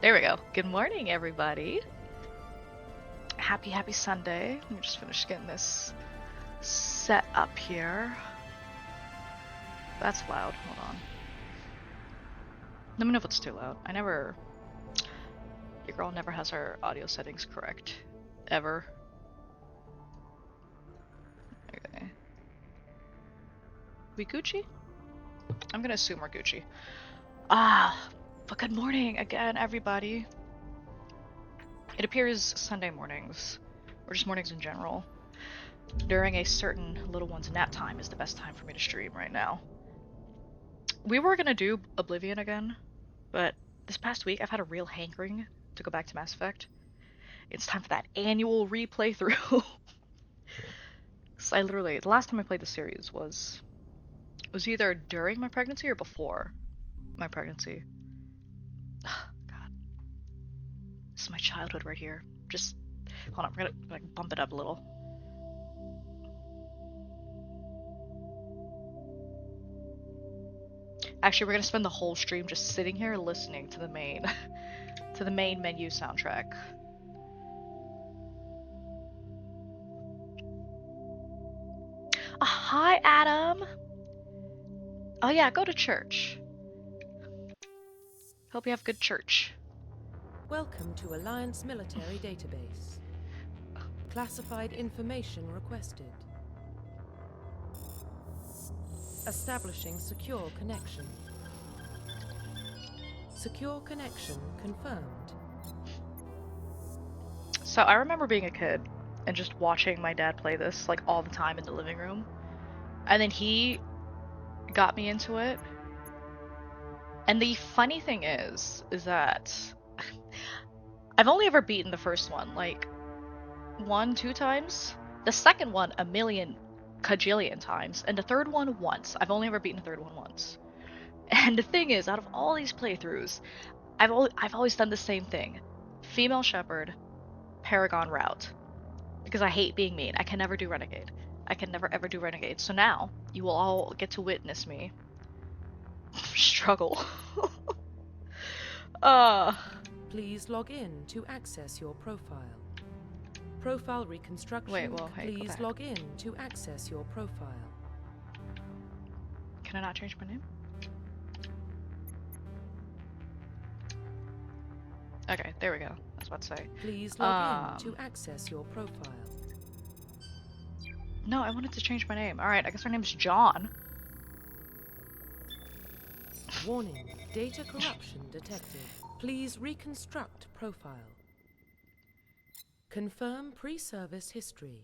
There we go. Good morning, everybody. Happy Sunday. Let me just finish getting this set up here. That's loud. Hold on. Let me know if it's too loud. Your girl never has her audio settings correct. Ever. Okay. We Gucci? I'm gonna assume we're Gucci. But good morning again, everybody. It appears Sunday mornings, or just mornings in general, during a certain little one's nap time is the best time for me to stream right now. We were gonna do Oblivion again, but this past week I've had a real hankering to go back to Mass Effect. It's time for that annual replay through. So the last time I played the series was either during my pregnancy or before my pregnancy. God, this is my childhood right here. Just hold on, we're gonna bump it up a little. Actually, we're gonna spend the whole stream just sitting here listening to the main menu soundtrack. Hi, Adam. Oh yeah, go to church. Hope you have good church. Welcome to Alliance Military Database. Classified information requested. Establishing secure connection. Secure connection confirmed. So I remember being a kid and just watching my dad play this like all the time in the living room. And then he got me into it. And the funny thing is that I've only ever beaten the first one like 1-2 times. The second one a million cajillion times, and the third one once. I've only ever beaten the third one once. And the thing is, out of all these playthroughs, I've always done the same thing. Female Shepherd, Paragon route. Because I hate being mean. I can never do Renegade. I can never ever do Renegade. So now, you will all get to witness me struggle. Please log in to access your profile. Profile reconstruction. Wait, well, hey, Please log in to access your profile. Can I not change my name? Okay, there we go. I was about to say. Please log in to access your profile. No, I wanted to change my name. Alright, I guess her name's John. Warning, data corruption detected. Please reconstruct profile. Confirm pre-service history.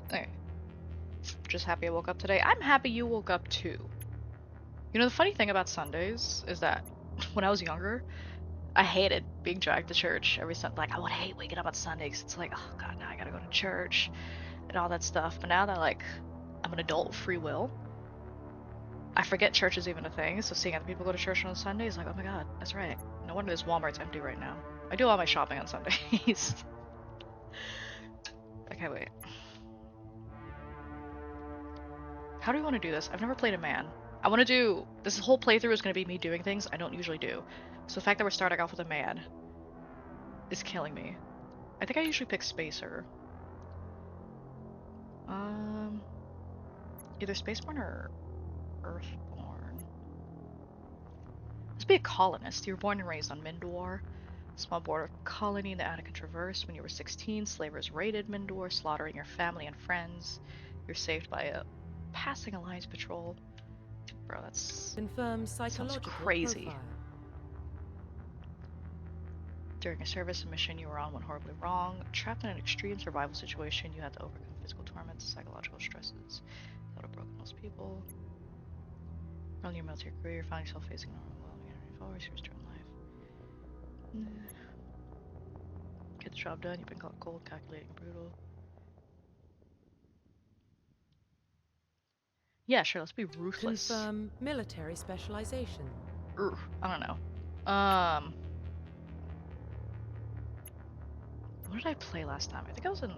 Okay. Just happy I woke up today. I'm happy you woke up too. You know, the funny thing about Sundays is that when I was younger, I hated being dragged to church every Sunday. Like, I would hate waking up on Sundays. It's like, oh god, now I gotta go to church and all that stuff. But now that like I'm an adult with free will, I forget church is even a thing. So seeing other people go to church on Sunday is like, oh my god, that's right. No wonder this Walmart's empty right now. I do all my shopping on Sundays. Okay, wait. How do we want to do this? I've never played a man. I want to do... This whole playthrough is going to be me doing things I don't usually do. So the fact that we're starting off with a man is killing me. I think I usually pick Spacer. Either Spaceborn or Earthborn. Let's be a colonist. You were born and raised on Mindor. Small border colony in the Attica Traverse. When you were 16, slavers raided Mindor, slaughtering your family and friends. You're saved by a passing Alliance patrol. Bro, that's... Confirm psychological sounds crazy. profile. During a service mission you were on went horribly wrong. Trapped in an extreme survival situation, you had to overcome physical torments, psychological stresses that have broken most people. Early in your military career, you found yourself facing normal followers who return life. Get the job done, you've been caught cold, calculating, and brutal. Yeah, sure, let's be ruthless. Confirm military specialization. I don't know. What did I play last time? I think I was in...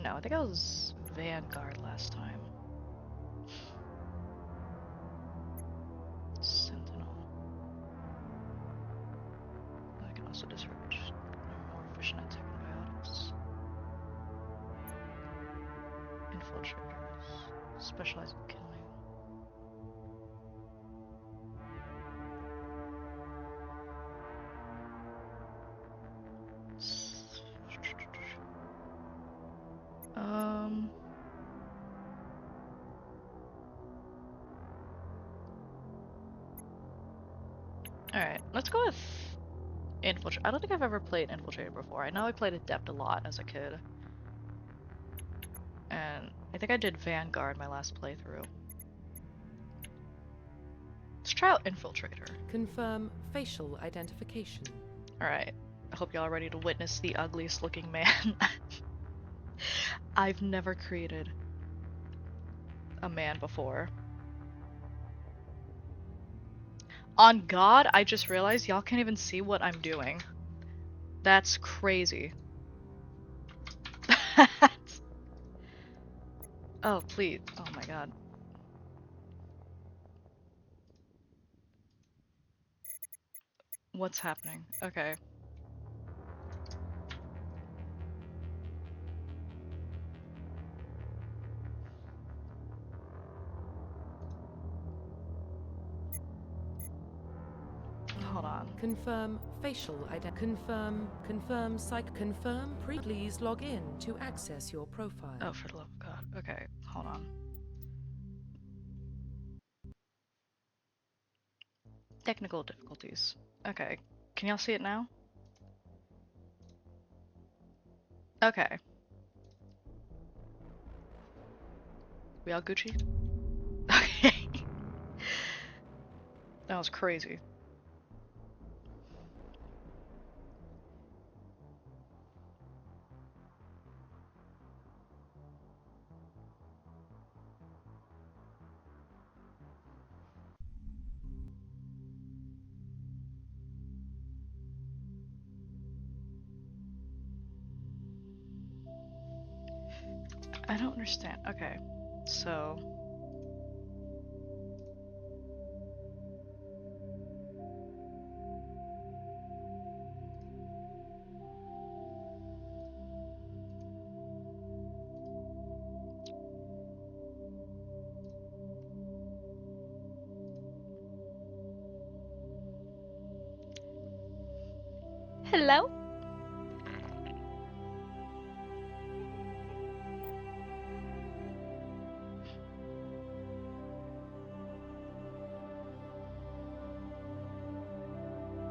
No, I think I was Vanguard last time. Sentinel. also discourage more efficient antibiotics. Infiltrators specialize in killing. Alright, let's go with Infiltrator. I don't think I've ever played Infiltrator before. I know I played Adept a lot as a kid. And I think I did Vanguard my last playthrough. Let's try out Infiltrator. Confirm facial identification. Alright, I hope y'all are ready to witness the ugliest looking man I've never created a man before. On God, I just realized y'all can't even see what I'm doing. That's crazy. Oh, please. Oh my God. What's happening? Okay. Hold on. Confirm facial identity. Confirm psych. Confirm pre. Please log in to access your profile. Oh, for the love of God. Okay, hold on. Technical difficulties. Okay, can y'all see it now? Okay. We all Gucci? Okay. That was crazy. I don't understand. Okay, so... Hello?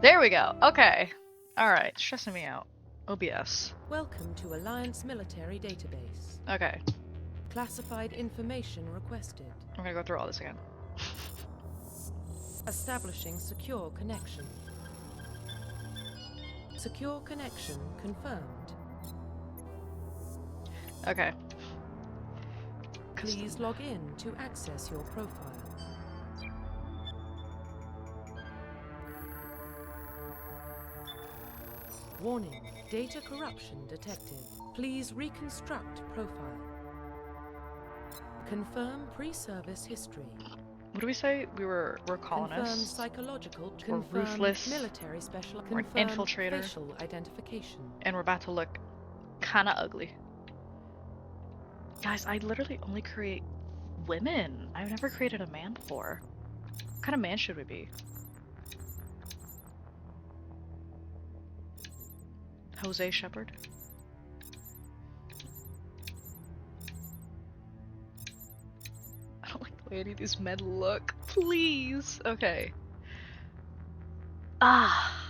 There we go. Okay. Alright, stressing me out. OBS. Welcome to Alliance Military Database. Okay. Classified information requested. I'm gonna go through all this again. Establishing secure connection. Secure connection confirmed. Okay. Please log in to access your profile. Warning, data corruption detected. Please reconstruct profile. Confirm pre-service history. What do we say? We're colonists? Confirm psychological. We're Confirm ruthless. military special. We're an Confirm infiltrator. facial identification. And we're about to look kinda ugly. Guys, I literally only create women. I've never created a man before. What kind of man should we be? Jose Shepherd? I don't like the way any of these men look. Please! Okay. Ah!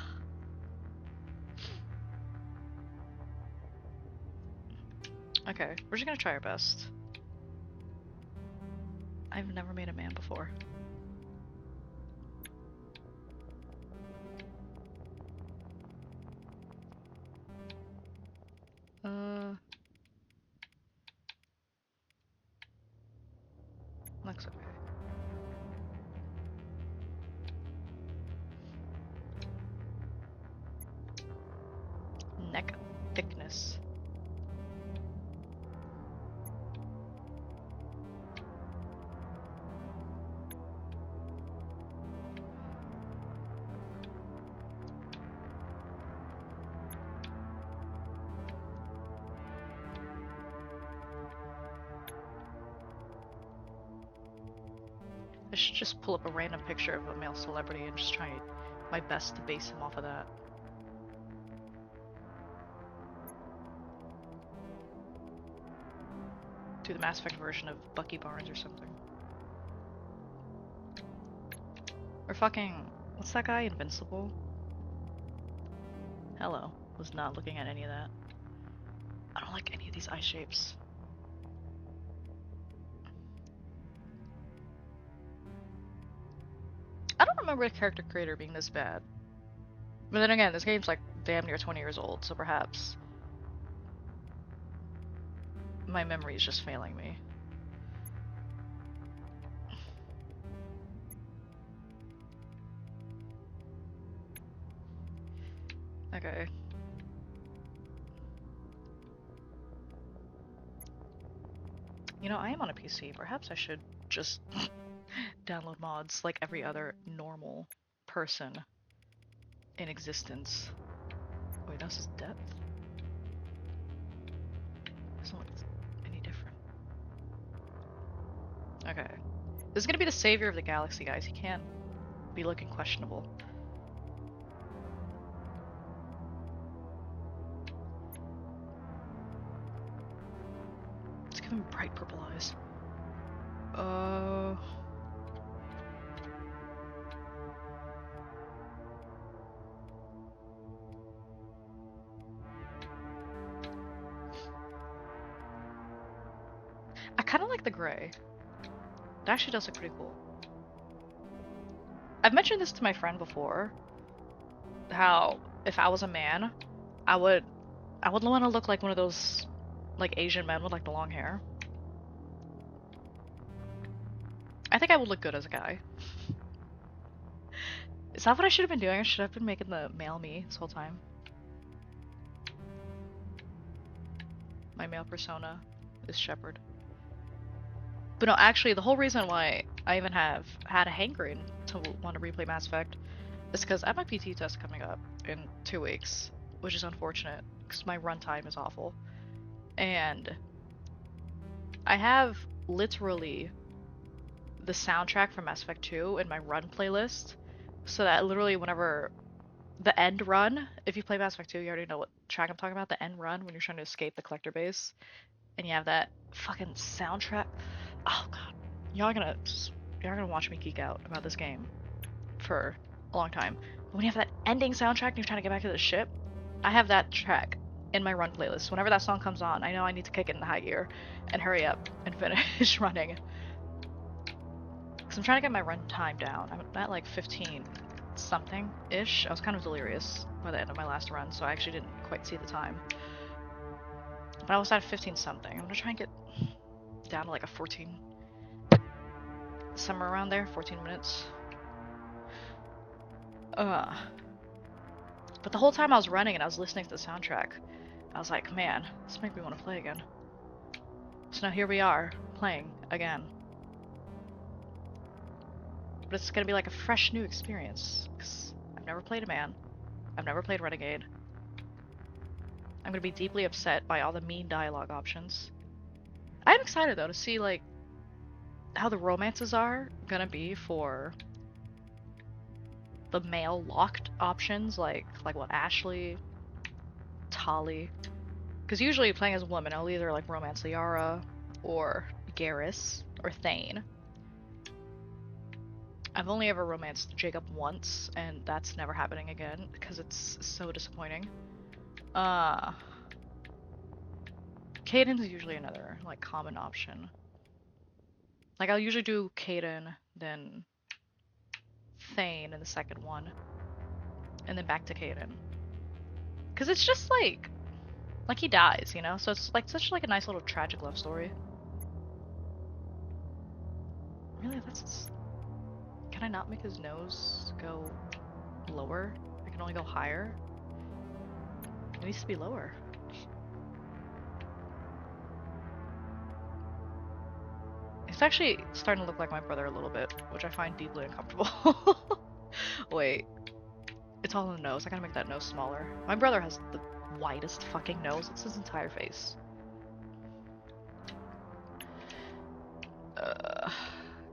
Okay, we're just gonna try our best. I've never made a man before. Looks okay. Neck thickness. I should just pull up a random picture of a male celebrity and just try my best to base him off of that. Do the Mass Effect version of Bucky Barnes or something. Or fucking, what's that guy? Invincible? Hello. Was not looking at any of that. I don't like any of these eye shapes. I don't remember the character creator being this bad. But then again, this game's like damn near 20 years old, so perhaps my memory is just failing me. Okay. You know, I am on a PC. Perhaps I should just download mods like every other normal person in existence. Wait, that's his depth? Doesn't look any different. Okay. This is gonna be the savior of the galaxy, guys. He can't be looking questionable. Let's give him bright purple eyes. I kind of like the gray. It actually does look pretty cool. I've mentioned this to my friend before. How if I was a man, I would want to look like one of those like Asian men with like the long hair. I think I would look good as a guy. Is that what I should have been doing? I should have been making the male me this whole time. My male persona is Shepard. But no, actually, the whole reason why I even have had a hankering to want to replay Mass Effect is because I have my PT test coming up in 2 weeks, which is unfortunate because my runtime is awful. And I have literally the soundtrack from Mass Effect 2 in my run playlist, so that literally whenever the end run, if you play Mass Effect 2, you already know what track I'm talking about, the end run when you're trying to escape the collector base, and you have that fucking soundtrack. Oh god, y'all are gonna watch me geek out about this game for a long time. But when you have that ending soundtrack and you're trying to get back to the ship, I have that track in my run playlist. Whenever that song comes on, I know I need to kick it in high gear and hurry up and finish running. Because I'm trying to get my run time down. I'm at like 15 something ish. I was kind of delirious by the end of my last run, so I actually didn't quite see the time. But I was at 15 something. I'm gonna try and get down to like a 14, somewhere around there, 14 minutes. But the whole time I was running and I was listening to the soundtrack, I was like, man, this makes me want to play again. So now here we are, playing again. But it's gonna be like a fresh new experience, because I've never played a man. I've never played Renegade. I'm gonna be deeply upset by all the mean dialogue options. I'm excited though to see like how the romances are gonna be for the male locked options, like what, Ashley, Tali. Because usually playing as a woman, I'll either like romance Liara or Garrus or Thane. I've only ever romanced Jacob once, and that's never happening again because it's so disappointing. Kaiden's usually another like common option. Like I'll usually do Kaiden, then Thane in the second one, and then back to Kaiden. Cause it's just like he dies, you know? So it's like such like a nice little tragic love story. Really, that's... Can I not make his nose go lower? I can only go higher? It needs to be lower. It's actually starting to look like my brother a little bit, which I find deeply uncomfortable. Wait. It's all in the nose. I gotta make that nose smaller. My brother has the widest fucking nose. It's his entire face.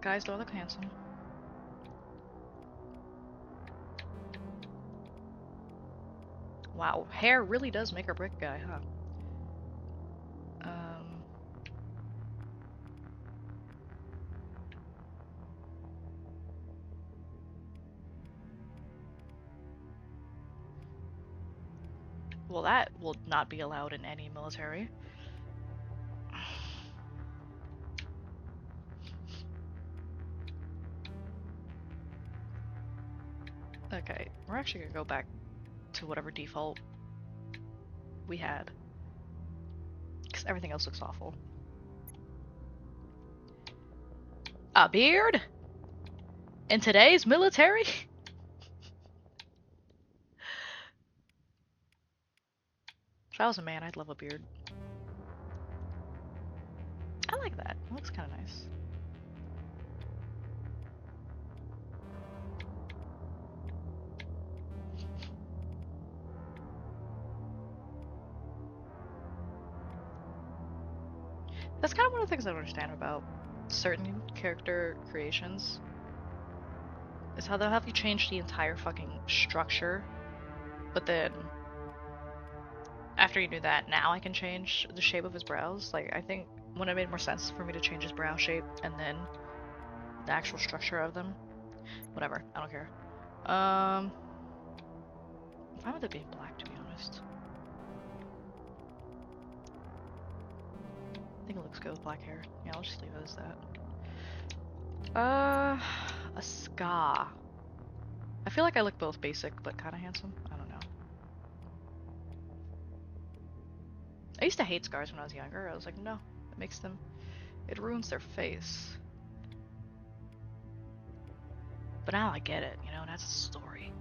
Guys don't look handsome. Wow, hair really does make or break a guy, huh? Well, that will not be allowed in any military. Okay, we're actually gonna go back to whatever default we had. Because everything else looks awful. A beard? In today's military? If I was a man, I'd love a beard. I like that. It looks kind of nice. That's kind of one of the things I don't understand about certain character creations. Is how they'll have you change the entire fucking structure, but then after you do that, now I can change the shape of his brows. Like, I think when it made more sense for me to change his brow shape and then the actual structure of them. Whatever, I don't care. I'm fine with it being black, to be honest. I think it looks good with black hair. Yeah, I'll just leave it as that. A scar. I feel like I look both basic but kind of handsome. I don't know. I used to hate scars when I was younger. I was like, no, it makes them, it ruins their face. But now I get it, you know, that's a story.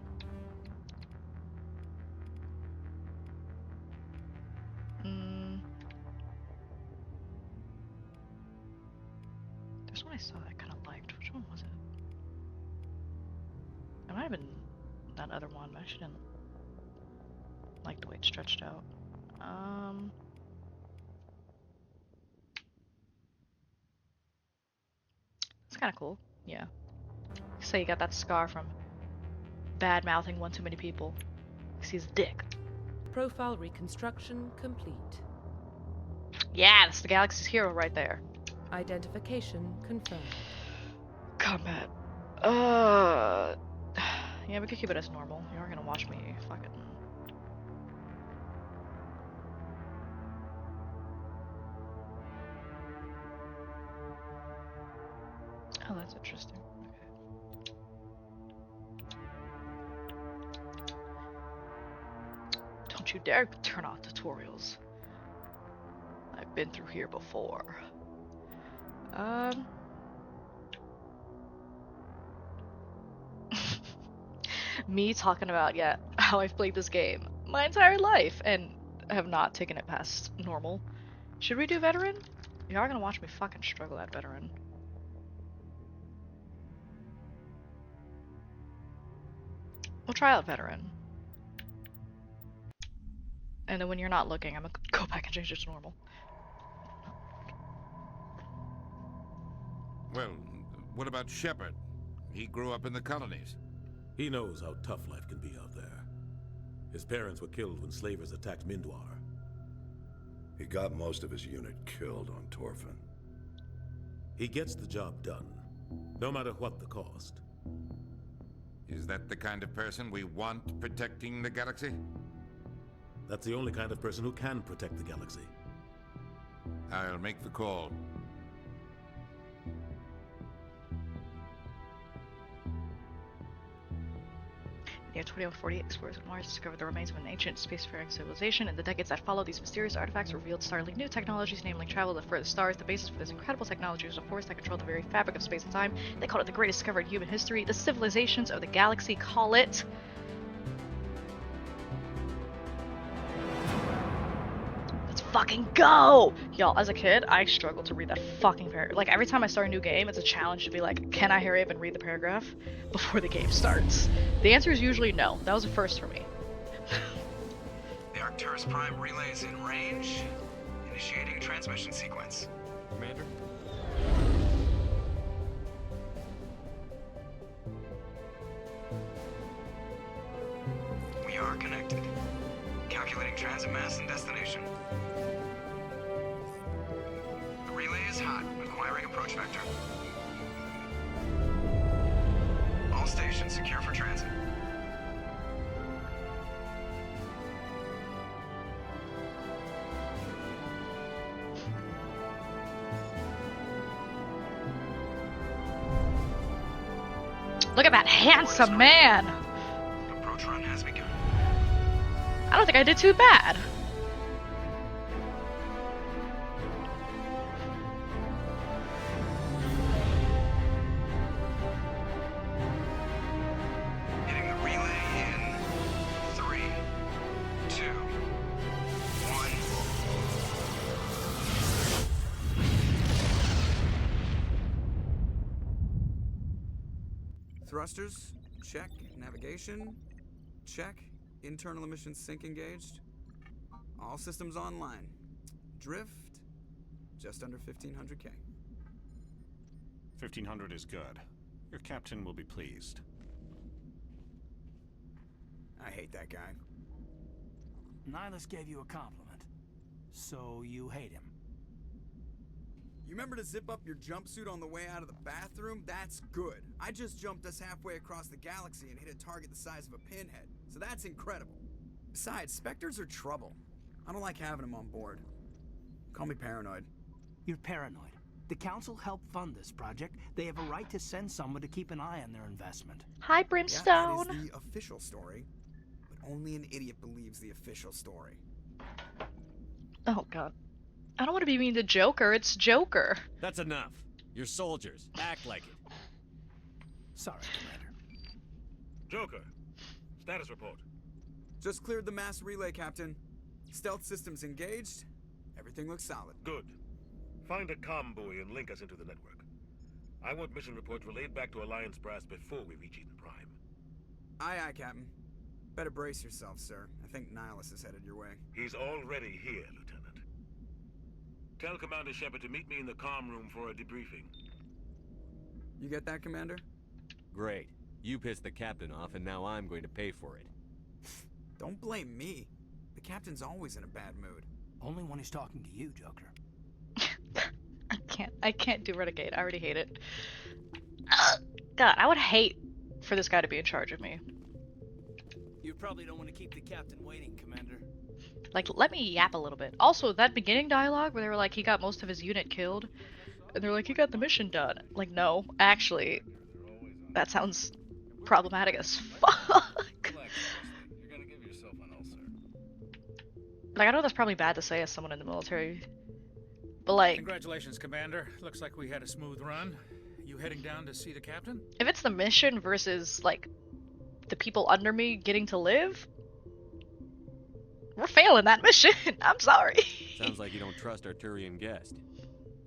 There's one I saw that I kind of liked. Which one was it? It might have been that other one, but I actually didn't like the way it stretched out. It's kind of cool, yeah. So you got that scar from bad mouthing one too many people. He's a dick. Profile reconstruction complete. Yeah, that's the galaxy's hero right there. Identification confirmed. Combat. Yeah, we could keep it as normal. You aren't gonna watch me fucking. Oh, that's interesting. Okay. Don't you dare turn off tutorials. I've been through here before. Me talking about, yeah, how I've played this game my entire life and have not taken it past normal. Should we do veteran? Y'all are gonna watch me fucking struggle at veteran. We'll try out veteran. And then when you're not looking, I'm gonna go back and change it to normal. Well, what about Shepard? He grew up in the colonies. He knows how tough life can be out there. His parents were killed when slavers attacked Mindwar. He got most of his unit killed on Torfin. He gets the job done, no matter what the cost. Is that the kind of person we want protecting the galaxy? That's the only kind of person who can protect the galaxy. I'll make the call. In the year 2148, explorers of Mars discovered the remains of an ancient spacefaring civilization. In the decades that followed, these mysterious artifacts revealed startling new technologies, namely travel to the furthest stars. The basis for this incredible technology was a force that controlled the very fabric of space and time. They called it the greatest discovery in human history. The civilizations of the galaxy call it... Let's fucking go! Y'all, as a kid, I struggled to read that fucking paragraph. Like, every time I start a new game, it's a challenge to be like, can I hurry up and read the paragraph before the game starts? The answer is usually no. That was a first for me. The Arcturus Prime relay is in range. Initiating transmission sequence. Commander? We are connected. approach vector. All stations secure for transit. Look at that handsome man! Approach run has begun. I don't think I did too bad. Hitting the relay in 3, 2, 1. Thrusters, check. Navigation, check. Internal emissions sync engaged. All systems online. Drift, just under 1500K. 1500 is good. Your captain will be pleased. I hate that guy. Nihilus gave you a compliment. So you hate him. You remember to zip up your jumpsuit on the way out of the bathroom? That's good. I just jumped us halfway across the galaxy and hit a target the size of a pinhead. So that's incredible. Besides, Spectres are trouble. I don't like having them on board. Call me paranoid. You're paranoid. The Council helped fund this project. They have a right to send someone to keep an eye on their investment. Hi, Yeah, Brimstone. that is the official story. But only an idiot believes the official story. Oh god. I don't want to be mean to Joker, it's Joker. That's enough. You're soldiers. Act like it. Sorry, Commander. Joker, status report. Just cleared the mass relay, Captain. Stealth systems engaged. Everything looks solid. Good. Find a comm buoy and link us into the network. I want mission reports relayed back to Alliance Brass before we reach Eden Prime. Aye, aye, Captain. Better brace yourself, sir. I think Nihilus is headed your way. He's already here, Lieutenant. Tell Commander Shepard to meet me in the comm room for a debriefing. You get that, Commander? Great. You pissed the captain off, and now I'm going to pay for it. Don't blame me. The Captain's always in a bad mood. Only when he's talking to you, Joker. I can't do Renegade. I already hate it. God, I would hate for this guy to be in charge of me. You probably don't want to keep the captain waiting, Commander. Like, let me yap a little bit. Also, that beginning dialogue where they were like, he got most of his unit killed, and they're like, he got the mission done. Like, no, actually, that sounds problematic as fuck. You're gonna give yourself an ulcer. Like, I know that's probably bad to say as someone in the military, but like, Congratulations, Commander. Looks like we had a smooth run. You heading down to see the captain? if it's the mission versus, like, the people under me getting to live, we're failing that mission. I'm sorry. Sounds like you don't trust our Turian guest.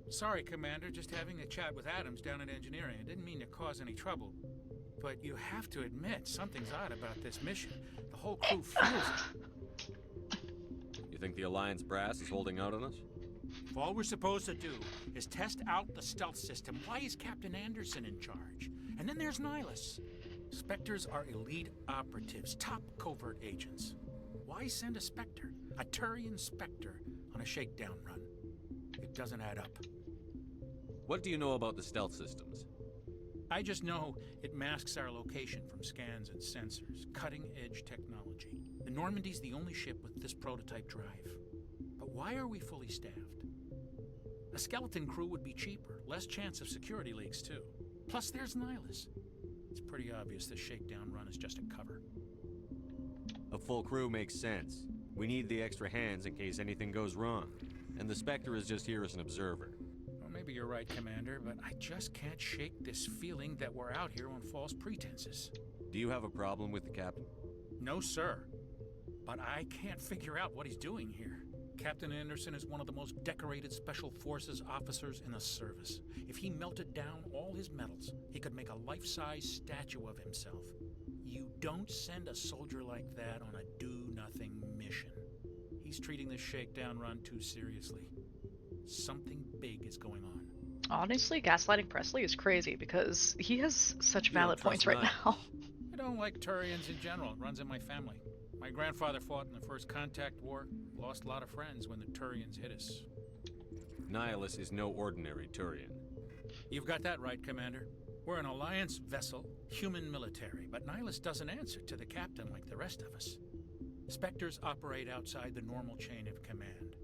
Sorry, Commander. Just having a chat with Adams down at engineering. I didn't mean to cause any trouble. But you have to admit, something's odd about this mission. The whole crew feels it. You think the Alliance brass is holding out on us? If all we're supposed to do is test out the stealth system, why is Captain Anderson in charge? And then there's Nihilus. Spectres are elite operatives, top covert agents. Why send a Spectre, a Turian Spectre, on a shakedown run? It doesn't add up. What do you know about the stealth systems? I just know it masks our location from scans and sensors. Cutting-edge technology. The Normandy's the only ship with this prototype drive. But why are we fully staffed? A skeleton crew would be cheaper, less chance of security leaks too. Plus there's Nihilus. It's pretty obvious this shakedown run is just a cover. A full crew makes sense. We need the extra hands in case anything goes wrong. And the Spectre is just here as an observer. Well, maybe you're right, Commander, but I just can't shake this feeling that we're out here on false pretenses. Do you have a problem with the captain? No, sir. But I can't figure out what he's doing here. Captain Anderson is one of the most decorated Special Forces officers in the service. If he melted down all his medals, he could make a life-size statue of himself. You don't send a soldier like that on a do-nothing mission. He's treating this shakedown run too seriously. Something big is going on. Honestly, gaslighting Presley is crazy because he has such valid points right now. I don't like Turians in general. It runs in my family. My grandfather fought in the First Contact War. Lost a lot of friends when the Turians hit us. Nihilus is no ordinary Turian. You've got that right, Commander. We're an Alliance vessel, human military, but Nihilus doesn't answer to the captain like the rest of us. Spectres operate outside the normal chain of command,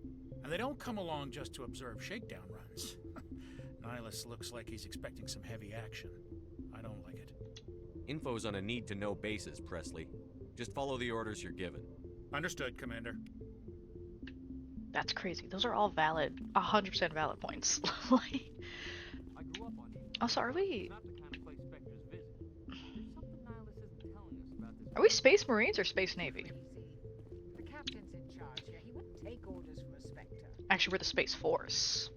and they don't come along just to observe shakedown runs. Nihilus looks like he's expecting some heavy action. I don't like it. Info's on a need-to-know basis, Presley. Just follow the orders you're given. Understood, Commander. That's crazy. Those are all valid, 100% valid points. Like, I grew up on also, are we... Not the kind of place Spectres visit. There's something Nihilus isn't telling us about this. Are we Space Marines or Space Navy? The captain's in charge here. He wouldn't take orders from a Spectre. Actually, we're the Space Force.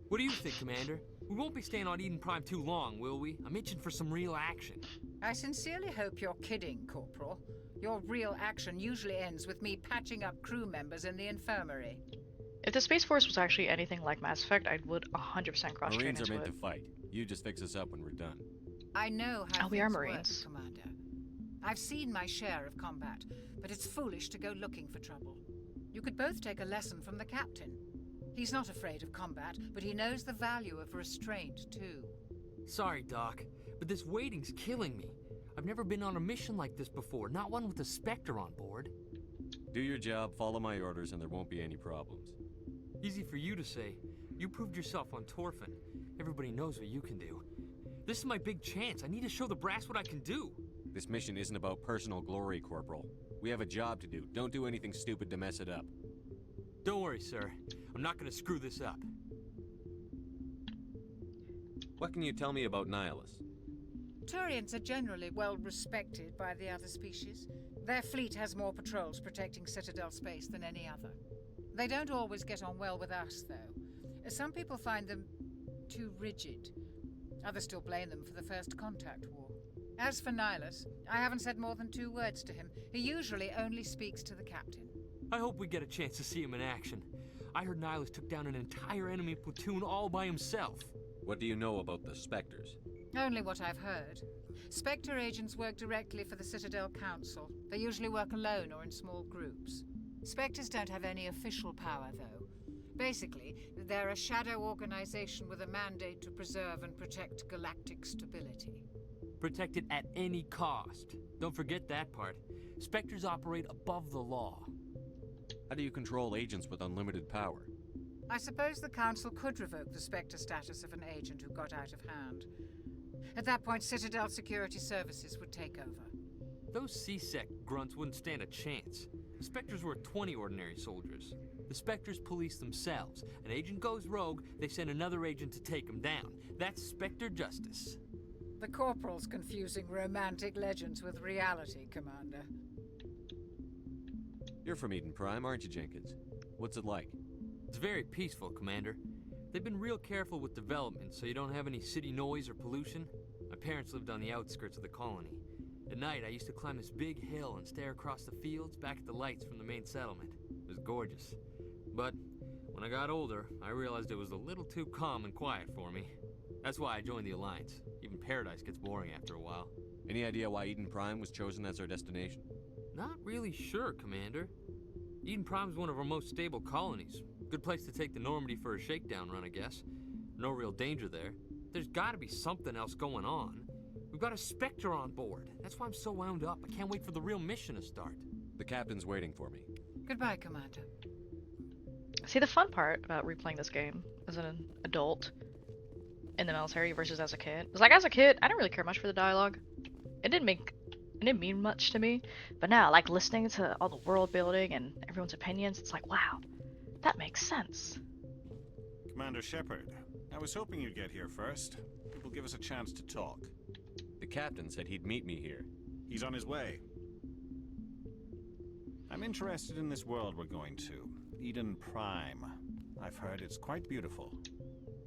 What do you think, Commander? We won't be staying on Eden Prime too long, will we? I'm itching for some real action. I sincerely hope you're kidding, Corporal. Your real action usually ends with me patching up crew members in the infirmary. If the Space Force was actually anything like Mass Effect, I would 100% cross-train Marines are into meant it. to fight. You just fix us up when we're done. I know how we are things Marines. work, Commander. I've seen my share of combat, but it's foolish to go looking for trouble. You could both take a lesson from the captain. He's not afraid of combat, but he knows the value of restraint, too. Sorry, Doc, but this waiting's killing me. I've never been on a mission like this before, not one with a Spectre on board. Do your job, follow my orders, and there won't be any problems. Easy for you to say. You proved yourself on Torfin. Everybody knows what you can do. This is my big chance. I need to show the brass what I can do. This mission isn't about personal glory, Corporal. We have a job to do. Don't do anything stupid to mess it up. Don't worry, sir. I'm not gonna screw this up. What can you tell me about Nihilus? Turians are generally well respected by the other species. Their fleet has more patrols protecting Citadel space than any other. They don't always get on well with us, though. Some people find them too rigid. Others still blame them for the First Contact War. As for Nihilus, I haven't said more than 2 words to him. He usually only speaks to the captain. I hope we get a chance to see him in action. I heard Nihilus took down an entire enemy platoon all by himself. What do you know about the Spectres? Only what I've heard. Spectre agents work directly for the Citadel Council. They usually work alone or in small groups. Spectres don't have any official power, though. Basically, they're a shadow organization with a mandate to preserve and protect galactic stability. Protect it at any cost. Don't forget that part. Spectres operate above the law. How do you control agents with unlimited power? I suppose the Council could revoke the Spectre status of an agent who got out of hand. At that point, Citadel Security Services would take over. Those C-Sec grunts wouldn't stand a chance. The Spectres were 20 ordinary soldiers. The Spectres police themselves. An agent goes rogue, they send another agent to take him down. That's Spectre justice. The Corporal's confusing romantic legends with reality, Commander. You're from Eden Prime, aren't you, Jenkins? What's it like? It's very peaceful, Commander. They've been real careful with development, so you don't have any city noise or pollution. My parents lived on the outskirts of the colony. At night, I used to climb this big hill and stare across the fields back at the lights from the main settlement. It was gorgeous. But when I got older, I realized it was a little too calm and quiet for me. That's why I joined the Alliance. Even Paradise gets boring after a while. Any idea why Eden Prime was chosen as our destination? Not really sure, Commander. Eden Prime's one of our most stable colonies. Good place to take the Normandy for a shakedown run, I guess. No real danger there. There's gotta be something else going on. We've got a Spectre on board. That's why I'm so wound up. I can't wait for the real mission to start. The captain's waiting for me. Goodbye, Commander. See, the fun part about replaying this game as an adult in the military versus as a kid was, like, as a kid, I didn't really care much for the dialogue. It didn't mean much to me. But now, like, listening to all the world building and everyone's opinions, it's like, wow, that makes sense. Commander Shepard, I was hoping you'd get here first. It will give us a chance to talk. The captain said he'd meet me here. He's on his way. I'm interested in this world we're going to. Eden Prime. I've heard it's quite beautiful.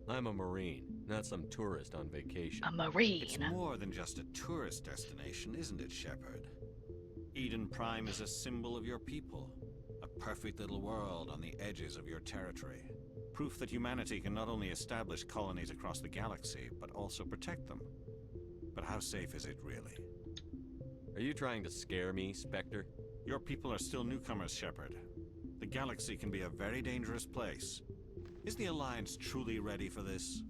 I'm a Marine, not some tourist on vacation. A Marine? It's more than just a tourist destination, isn't it, Shepard? Eden Prime is a symbol of your people. A perfect little world on the edges of your territory. Proof that humanity can not only establish colonies across the galaxy, but also protect them. But how safe is it really? Are you trying to scare me, Spectre? Your people are still newcomers, Shepard. The galaxy can be a very dangerous place. Is the Alliance truly ready for this?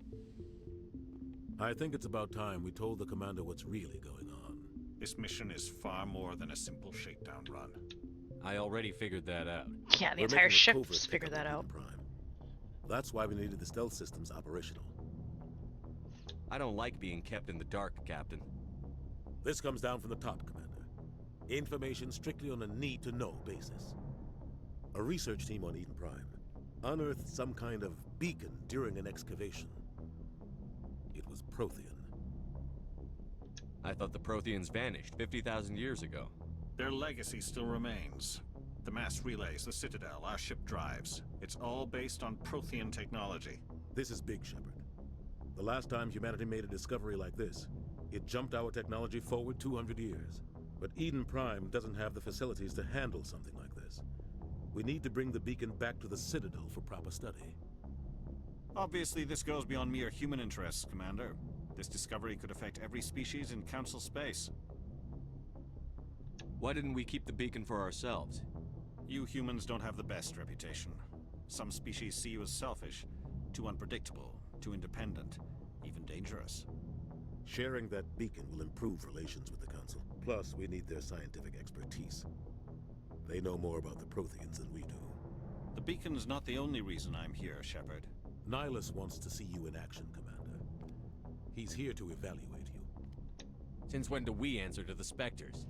I think it's about time we told the commander what's really going on. This mission is far more than a simple shakedown run. I already figured that out. Yeah, the We're entire making a covert ship's figured pickup that of out. Eden Prime. That's why we needed the stealth systems operational. I don't like being kept in the dark, Captain. This comes down from the top, Commander. Information strictly on a need-to-know basis. A research team on Eden Prime unearthed some kind of beacon during an excavation. It was Prothean. I thought the Protheans vanished 50,000 years ago. Their legacy still remains. The mass relays, the Citadel, our ship drives. It's all based on Prothean technology. This is big, Shepard. The last time humanity made a discovery like this, it jumped our technology forward 200 years. But Eden Prime doesn't have the facilities to handle something like this. We need to bring the beacon back to the Citadel for proper study. Obviously, this goes beyond mere human interests, Commander. This discovery could affect every species in Council space. Why didn't we keep the beacon for ourselves? You humans don't have the best reputation. Some species see you as selfish, too unpredictable, too independent, even dangerous. Sharing that beacon will improve relations with the Council. Plus, we need their scientific expertise. They know more about the Protheans than we do. The beacon's not the only reason I'm here, Shepard. Nihilus wants to see you in action, Commander. He's here to evaluate you. Since when do we answer to the Spectres?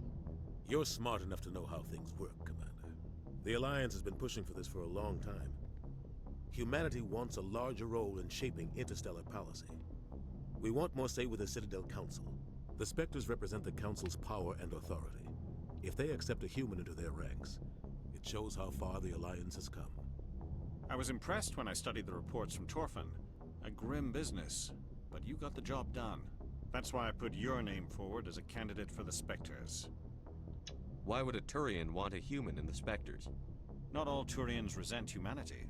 You're smart enough to know how things work, Commander. The Alliance has been pushing for this for a long time. Humanity wants a larger role in shaping interstellar policy. We want more say with the Citadel Council. The Spectres represent the Council's power and authority. If they accept a human into their ranks, it shows how far the Alliance has come. I was impressed when I studied the reports from Torfin. A grim business, but you got the job done. That's why I put your name forward as a candidate for the Spectres. Why would a Turian want a human in the Spectres? Not all Turians resent humanity.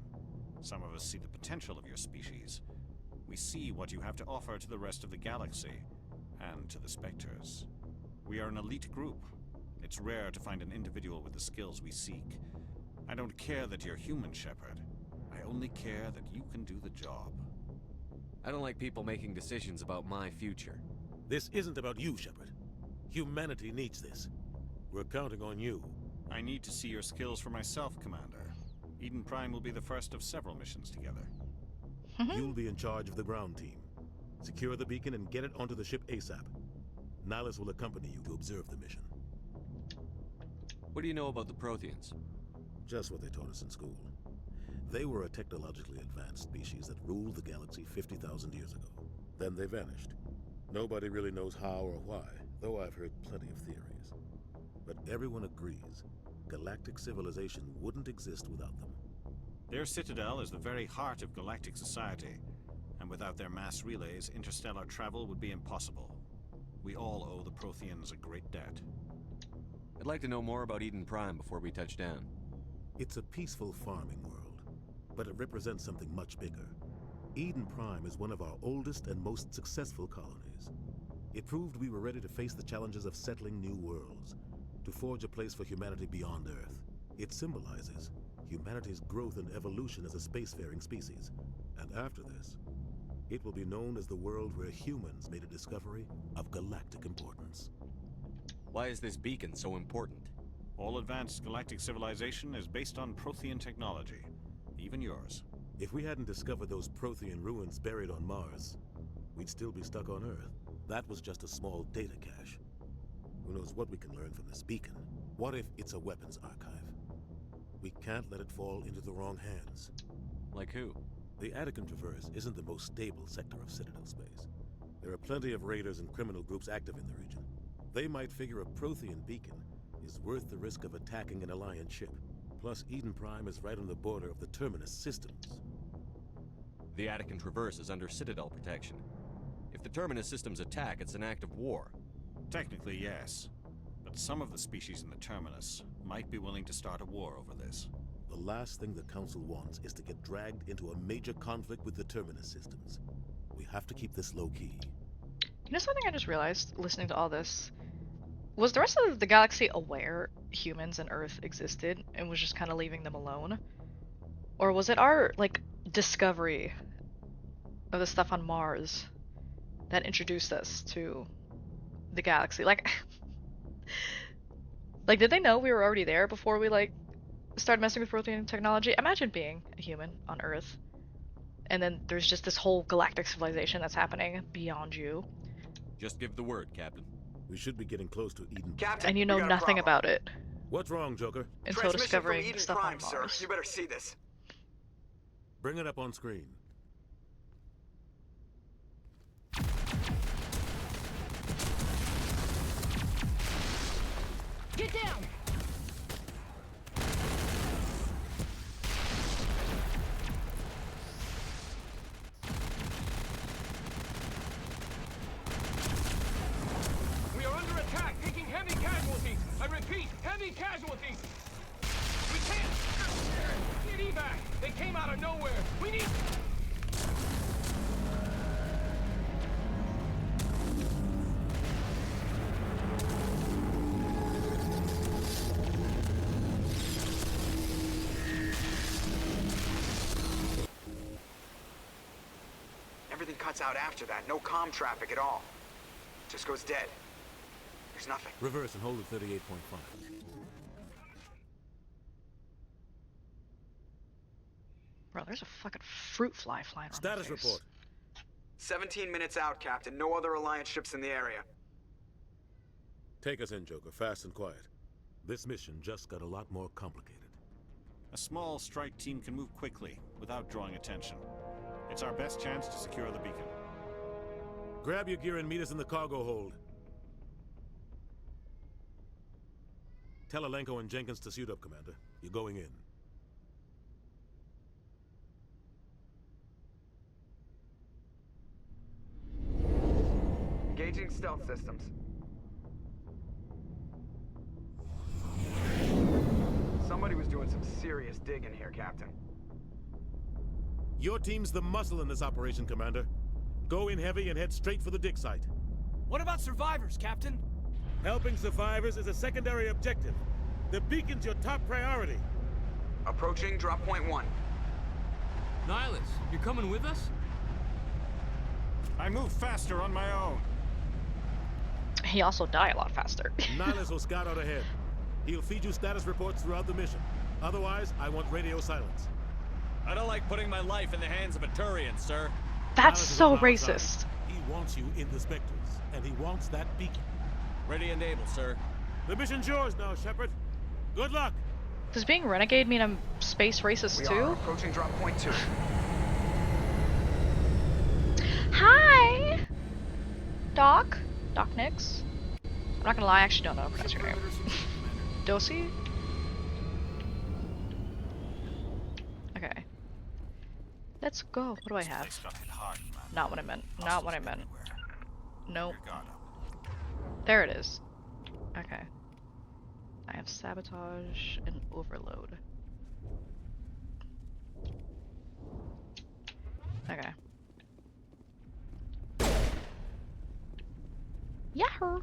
Some of us see the potential of your species. We see what you have to offer to the rest of the galaxy, and to the Spectres. We are an elite group. It's rare to find an individual with the skills we seek. I don't care that you're human, Shepard. I only care that you can do the job. I don't like people making decisions about my future. This isn't about you, Shepard. Humanity needs this. We're counting on you. I need to see your skills for myself, Commander. Eden Prime will be the first of several missions together. You'll be in charge of the ground team. Secure the beacon and get it onto the ship ASAP. Nihilus will accompany you to observe the mission. What do you know about the Protheans? Just what they taught us in school. They were a technologically advanced species that ruled the galaxy 50,000 years ago. Then they vanished. Nobody really knows how or why, though I've heard plenty of theories. But everyone agrees, galactic civilization wouldn't exist without them. Their citadel is the very heart of galactic society, and without their mass relays, interstellar travel would be impossible. We all owe the Protheans a great debt. I'd like to know more about Eden Prime before we touch down. It's a peaceful farming world, but it represents something much bigger. Eden Prime is one of our oldest and most successful colonies. It proved we were ready to face the challenges of settling new worlds, to forge a place for humanity beyond Earth. It symbolizes humanity's growth and evolution as a spacefaring species. And after this, it will be known as the world where humans made a discovery of galactic importance. Why is this beacon so important? All advanced galactic civilization is based on Prothean technology, even yours. If we hadn't discovered those Prothean ruins buried on Mars, we'd still be stuck on Earth. That was just a small data cache. Who knows what we can learn from this beacon? What if it's a weapons archive? We can't let it fall into the wrong hands. Like who? The Attican Traverse isn't the most stable sector of Citadel space. There are plenty of raiders and criminal groups active in the region. They might figure a Prothean beacon is worth the risk of attacking an Alliance ship. Plus, Eden Prime is right on the border of the Terminus systems. The Attican Traverse is under Citadel protection. If the Terminus systems attack, it's an act of war. Technically, yes. But some of the species in the Terminus might be willing to start a war over this. The last thing the Council wants is to get dragged into a major conflict with the Terminus systems. We have to keep this low-key. You know something I just realized, listening to all this? Was the rest of the galaxy aware humans and Earth existed and was just kind of leaving them alone? Or was it our, like, discovery of the stuff on Mars that introduced us to the galaxy. Like, like, did they know we were already there before we, like, started messing with Prothean technology? Imagine being a human on Earth, and then there's just this whole galactic civilization that's happening beyond you. Just give the word, Captain. We should be getting close to Eden. Captain, and you know nothing about it. What's wrong, Joker? Until discovering Eden stuff Prime, on Mars. sir. You better see this. Bring it up on screen. Get down! We are under attack, taking heavy casualties. I repeat, heavy casualties. We can't. Need evac. They came out of nowhere. We need. Everything cuts out after that. No comm traffic at all. Just goes dead. There's nothing. Reverse and hold at 38.5. Bro, there's a fucking fruit fly flying around. Status report. 17 minutes out, Captain. No other Alliance ships in the area. Take us in, Joker, fast and quiet. This mission just got a lot more complicated. A small strike team can move quickly, without drawing attention. It's our best chance to secure the beacon. Grab your gear and meet us in the cargo hold. Tell Alenko and Jenkins to suit up, Commander. You're going in. Engaging stealth systems. Somebody was doing some serious digging here, Captain. Your team's the muscle in this operation, Commander. Go in heavy and head straight for the dig site. What about survivors, Captain? Helping survivors is a secondary objective. The beacon's your top priority. Approaching drop point 1. Nihilus, you're coming with us? I move faster on my own. He also die a lot faster. Nihilus will scout out ahead. He'll feed you status reports throughout the mission. Otherwise, I want radio silence. I don't like putting my life in the hands of a Turian, sir. That's so racist. He wants you in the Spectres, and he wants that beacon. Ready and able, sir. The mission's yours now, Shepard. Good luck. Does being Renegade mean I'm space racist too? We are approaching drop point 2. Hi! Doc Nix. I'm not gonna lie, I actually don't know how to pronounce your name. Dosi? Okay. Let's go. What do I have? Not what I meant. Not what I meant. Nope. There it is. Okay. I have sabotage and overload. Okay. Yahoo!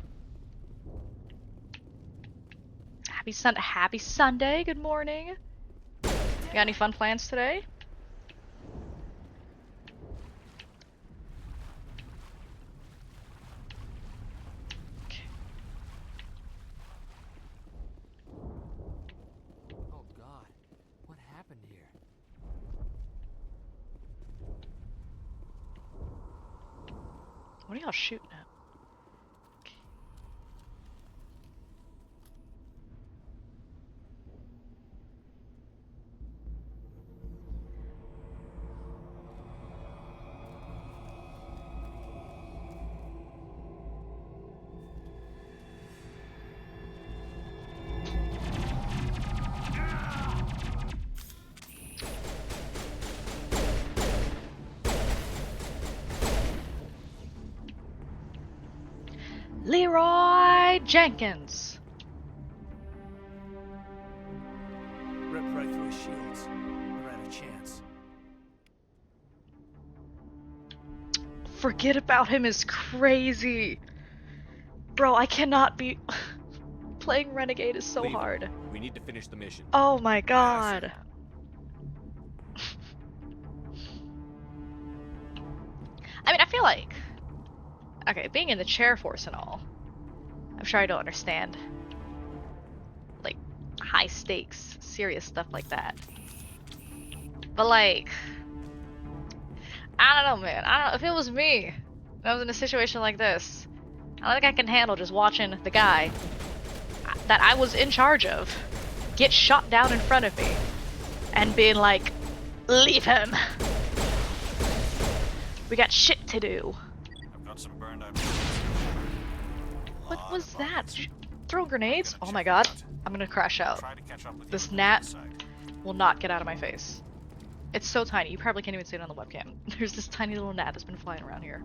Happy Sunday. Good morning. You got any fun plans today? Oh God, what happened here? What are y'all shooting at? Leroy Jenkins. Ripped right through his shields. Never had a chance. Forget about him is crazy. Bro, I cannot be... Playing Renegade is so hard. We need to finish the mission. Oh my god. I mean, I feel like Okay, being in the chair force and all. I'm sure I don't understand. Like, high stakes, serious stuff like that. But like, I don't know, man. I don't know. If it was me, and I was in a situation like this, I don't think I can handle just watching the guy that I was in charge of get shot down in front of me and being like, leave him. We got shit to do. I've got some burned out. What was that? Throw grenades? Oh my god. I'm gonna crash out. This gnat will not get out of my face. It's so tiny, you probably can't even see it on the webcam. There's this tiny little gnat that's been flying around here.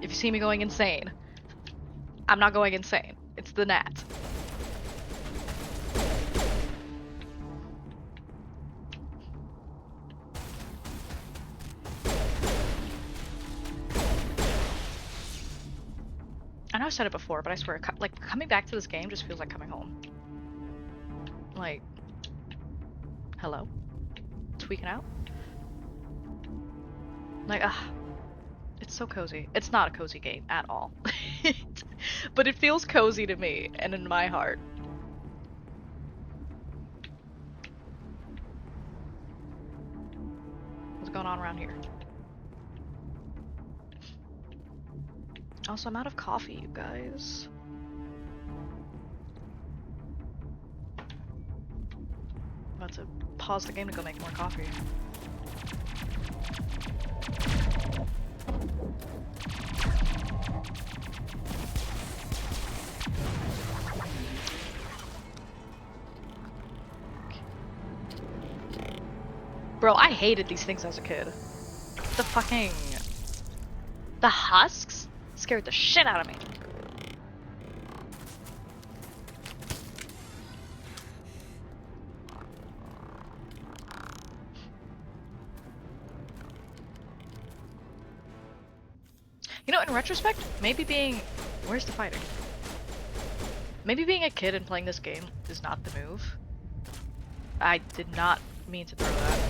If you see me going insane, I'm not going insane. It's the gnat. I know I said it before, but I swear, like, coming back to this game just feels like coming home. Like, hello? Tweaking out? Like, it's so cozy. It's not a cozy game at all. But it feels cozy to me, and in my heart. What's going on around here? Also, I'm out of coffee, you guys. I'm about to pause the game to go make more coffee. Bro, I hated these things as a kid. The husks scared the shit out of me. You know, in retrospect, maybe being... Where's the fighting? Maybe being a kid and playing this game is not the move. I did not mean to throw that.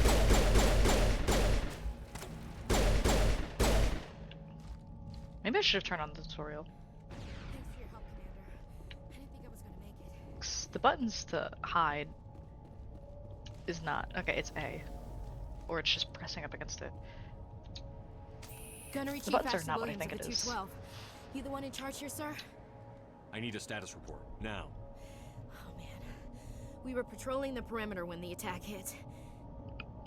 Maybe I should have turned on the tutorial. Thanks for your help, Commander. I didn't think I was gonna make it. The buttons to hide is not... Okay, it's A. Or it's just pressing up against it. Gunnery The Chief buttons are Ashley not what I Williams think of it the is. 212. You the one in charge here, sir? I need a status report, now. Oh man. We were patrolling the perimeter when the attack hit.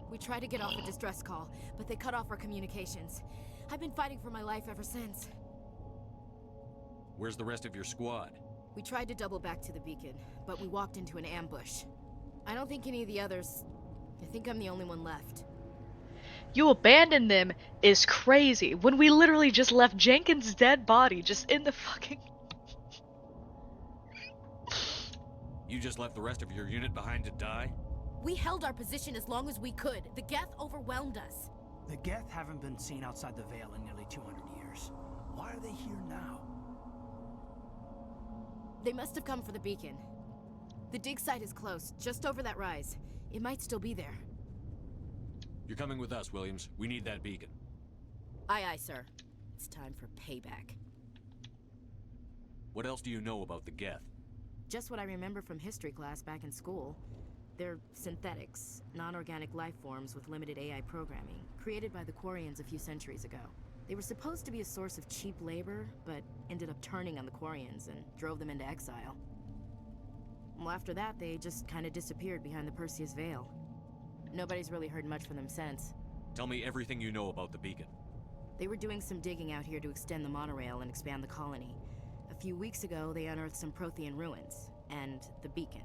We tried to get off a distress call, but they cut off our communications. I've been fighting for my life ever since. Where's the rest of your squad? We tried to double back to the beacon, but we walked into an ambush. I don't think any of the others... I think I'm the only one left. You abandoned them is crazy. When we literally just left Jenkins' dead body just in the fucking... You just left the rest of your unit behind to die? We held our position as long as we could. The Geth overwhelmed us. The Geth haven't been seen outside the Veil in nearly 200 years. Why are they here now? They must have come for the beacon. The dig site is close, just over that rise. It might still be there. You're coming with us, Williams. We need that beacon. Aye, aye, sir. It's time for payback. What else do you know about the Geth? Just what I remember from history class back in school. They're synthetics, non-organic life forms with limited AI programming, created by the Quarians a few centuries ago. They were supposed to be a source of cheap labor, but ended up turning on the Quarians and drove them into exile. Well, after that, they just kind of disappeared behind the Perseus Veil. Nobody's really heard much from them since. Tell me everything you know about the beacon. They were doing some digging out here to extend the monorail and expand the colony. A few weeks ago, they unearthed some Prothean ruins, and the beacon.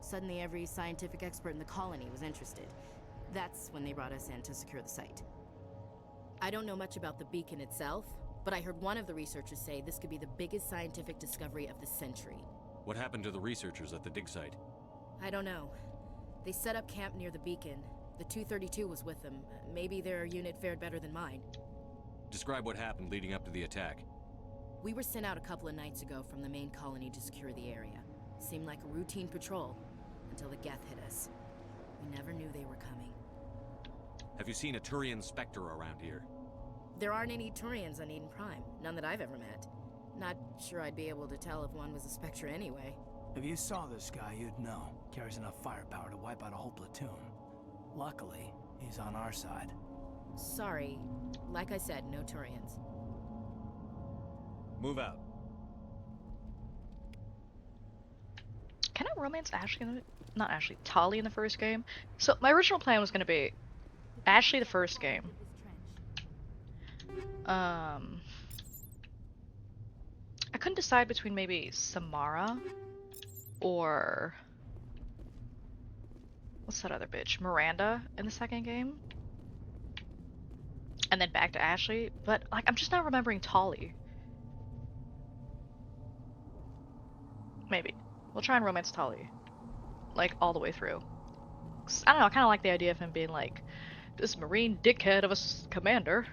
Suddenly, every scientific expert in the colony was interested. That's when they brought us in to secure the site. I don't know much about the beacon itself, but I heard one of the researchers say this could be the biggest scientific discovery of the century. What happened to the researchers at the dig site? I don't know. They set up camp near the beacon. The 232 was with them. Maybe their unit fared better than mine. Describe what happened leading up to the attack. We were sent out a couple of nights ago from the main colony to secure the area. Seemed like a routine patrol, until the Geth hit us. We never knew they were coming. Have you seen a Turian Spectre around here? There aren't any Turians on Eden Prime. None that I've ever met. Not sure I'd be able to tell if one was a Spectre anyway. If you saw this guy, you'd know. Carries enough firepower to wipe out a whole platoon. Luckily, he's on our side. Sorry. Like I said, no Turians. Move out. Can I romance Ashley in the... Not Ashley, Tali in the first game? So my original plan was gonna be Ashley the first game. I couldn't decide between maybe Samara or what's that other bitch? Miranda in the second game. And then back to Ashley, but like I'm just not remembering Tali. Maybe. We'll try and romance Tali. Like all the way through. 'Cause, I don't know, I kinda like the idea of him being like this marine dickhead of a commander.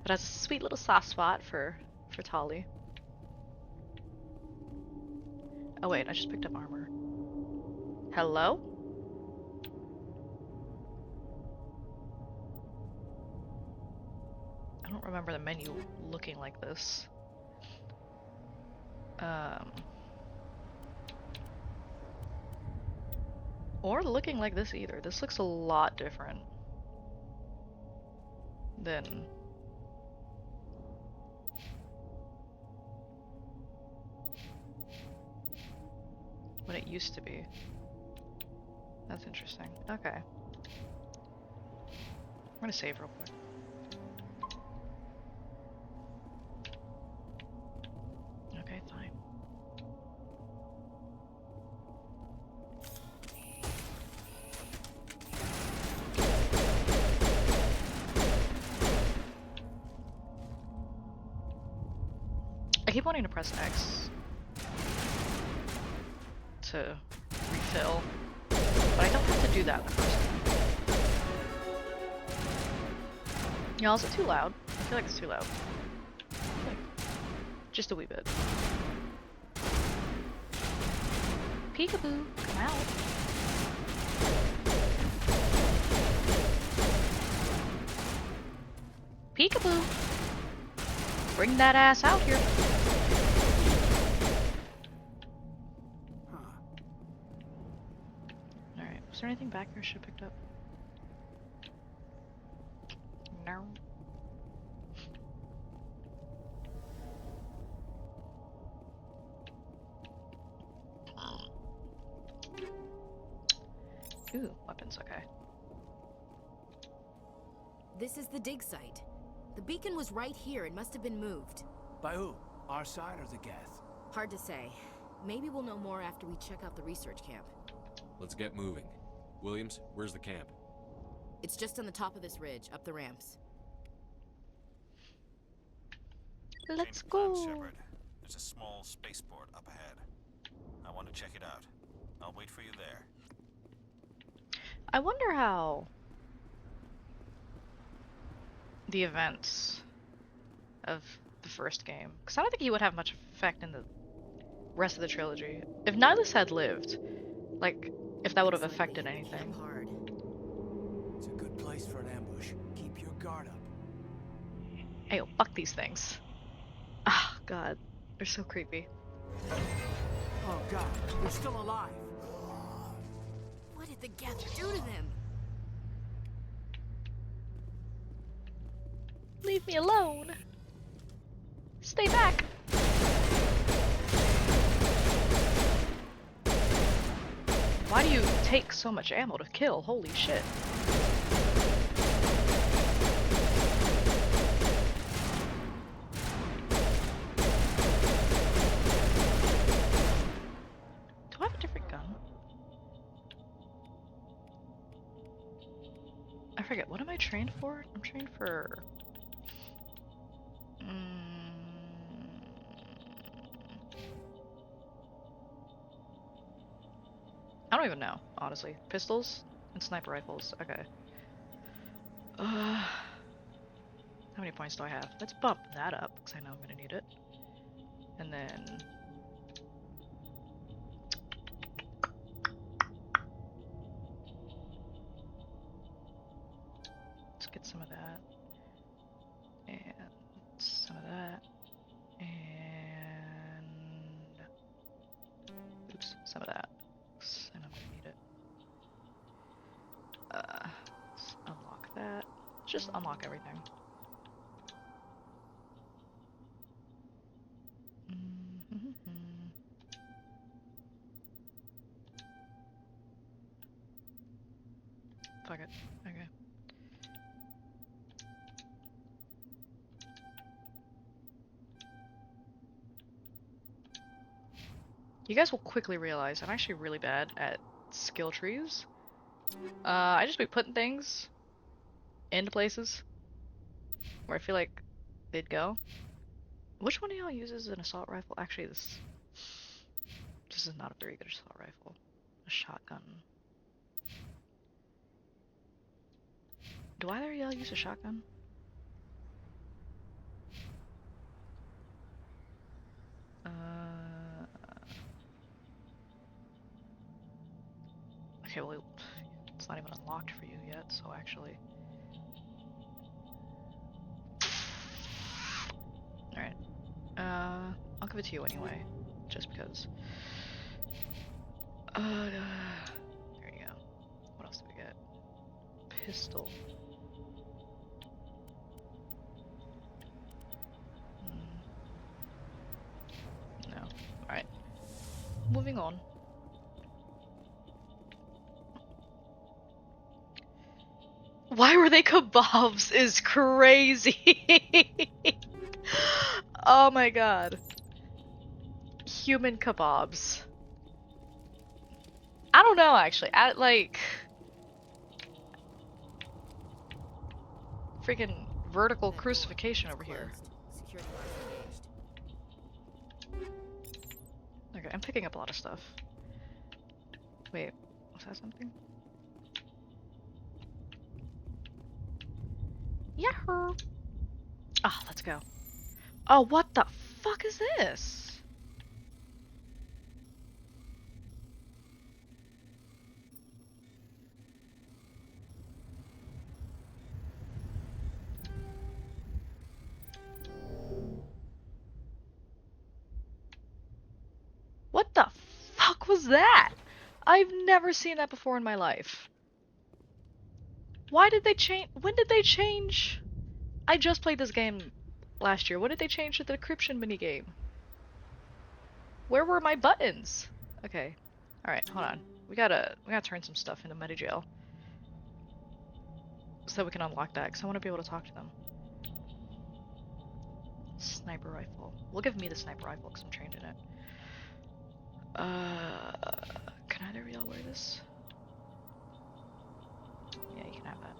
But has a sweet little soft spot for Tali. Oh wait, I just picked up armor. Hello? I don't remember the menu looking like this. Or looking like this either. This looks a lot different than what it used to be. That's interesting. Okay. I'm gonna save real quick. Okay, fine. I keep wanting to press X to refill, but I don't have to do that in the first time. Y'all, is it too loud? I feel like it's too loud. Like, just a wee bit. Peekaboo, come out. Peekaboo! Bring that ass out here. Alright, was there anything back here I should have picked up? No. Ooh, weapons, okay. This is the dig site. The beacon was right here. It must have been moved. By who? Our side or the Geth? Hard to say. Maybe we'll know more after we check out the research camp. Let's get moving. Williams, where's the camp? It's just on the top of this ridge, up the ramps. Let's Change go. plans, Shepard. There's a small spaceport up ahead. I want to check it out. I'll wait for you there. I wonder how the events of the first game, because I don't think he would have much effect in the rest of the trilogy. If Nihilus had lived, like, if that would have affected anything. It's a good place for an ambush. Keep your guard up. Hey, yo, fuck these things. Ah, God. They're so creepy. Oh God, they're still alive. What did the Geth do to them? Leave me alone. Stay back. Why do you take so much ammo to kill? Holy shit. Do I have a different gun? I forget, what am I trained for? I'm trained for... I don't even know, honestly. Pistols and sniper rifles. Okay. How many points do I have? Let's bump that up, because I know I'm going to need it. And then... let's get some of that. And... Oops, some of that. And I'm gonna need it. Let's unlock that. Just unlock everything. Fuck it. Okay. You guys will quickly realize I'm actually really bad at skill trees. I just be putting things into places where I feel like they'd go. Which one of y'all uses an assault rifle? Actually, this is not a very good assault rifle. A shotgun. Do either of y'all use a shotgun? Okay, well, it's not even unlocked for you yet, so actually. Alright. I'll give it to you anyway, just because. There you go. What else do we get? Pistol. No. Alright. Moving on. Why were they kebabs is crazy. Oh my god. Human kebabs. I don't know actually. Like freaking vertical crucifixion over here. Okay, I'm picking up a lot of stuff. Wait, was that something? Yahoo! Ah, let's go. Oh, what the fuck is this? What the fuck was that? I've never seen that before in my life. Why did they change? When did they change? I just played this game last year. When did they change the decryption minigame? Where were my buttons? Okay. Alright, hold on. We gotta turn some stuff into meta-jail. So we can unlock that, because I want to be able to talk to them. Sniper rifle. We'll give me the sniper rifle, because I'm trained in it. Can either of y'all wear this? Yeah, you can have that.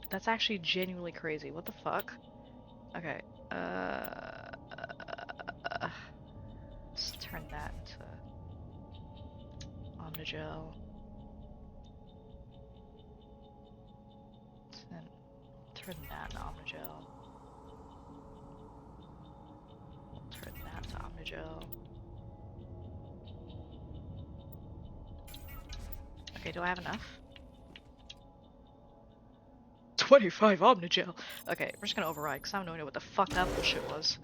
That's actually genuinely crazy. What the fuck? Okay. Let's turn that into Omnigel. Then turn that into Omnigel. Turn that to Omnigel. Okay, do I have enough? 25 Omnigel! Okay, we're just gonna override, because I have no idea what the fuck that bullshit was.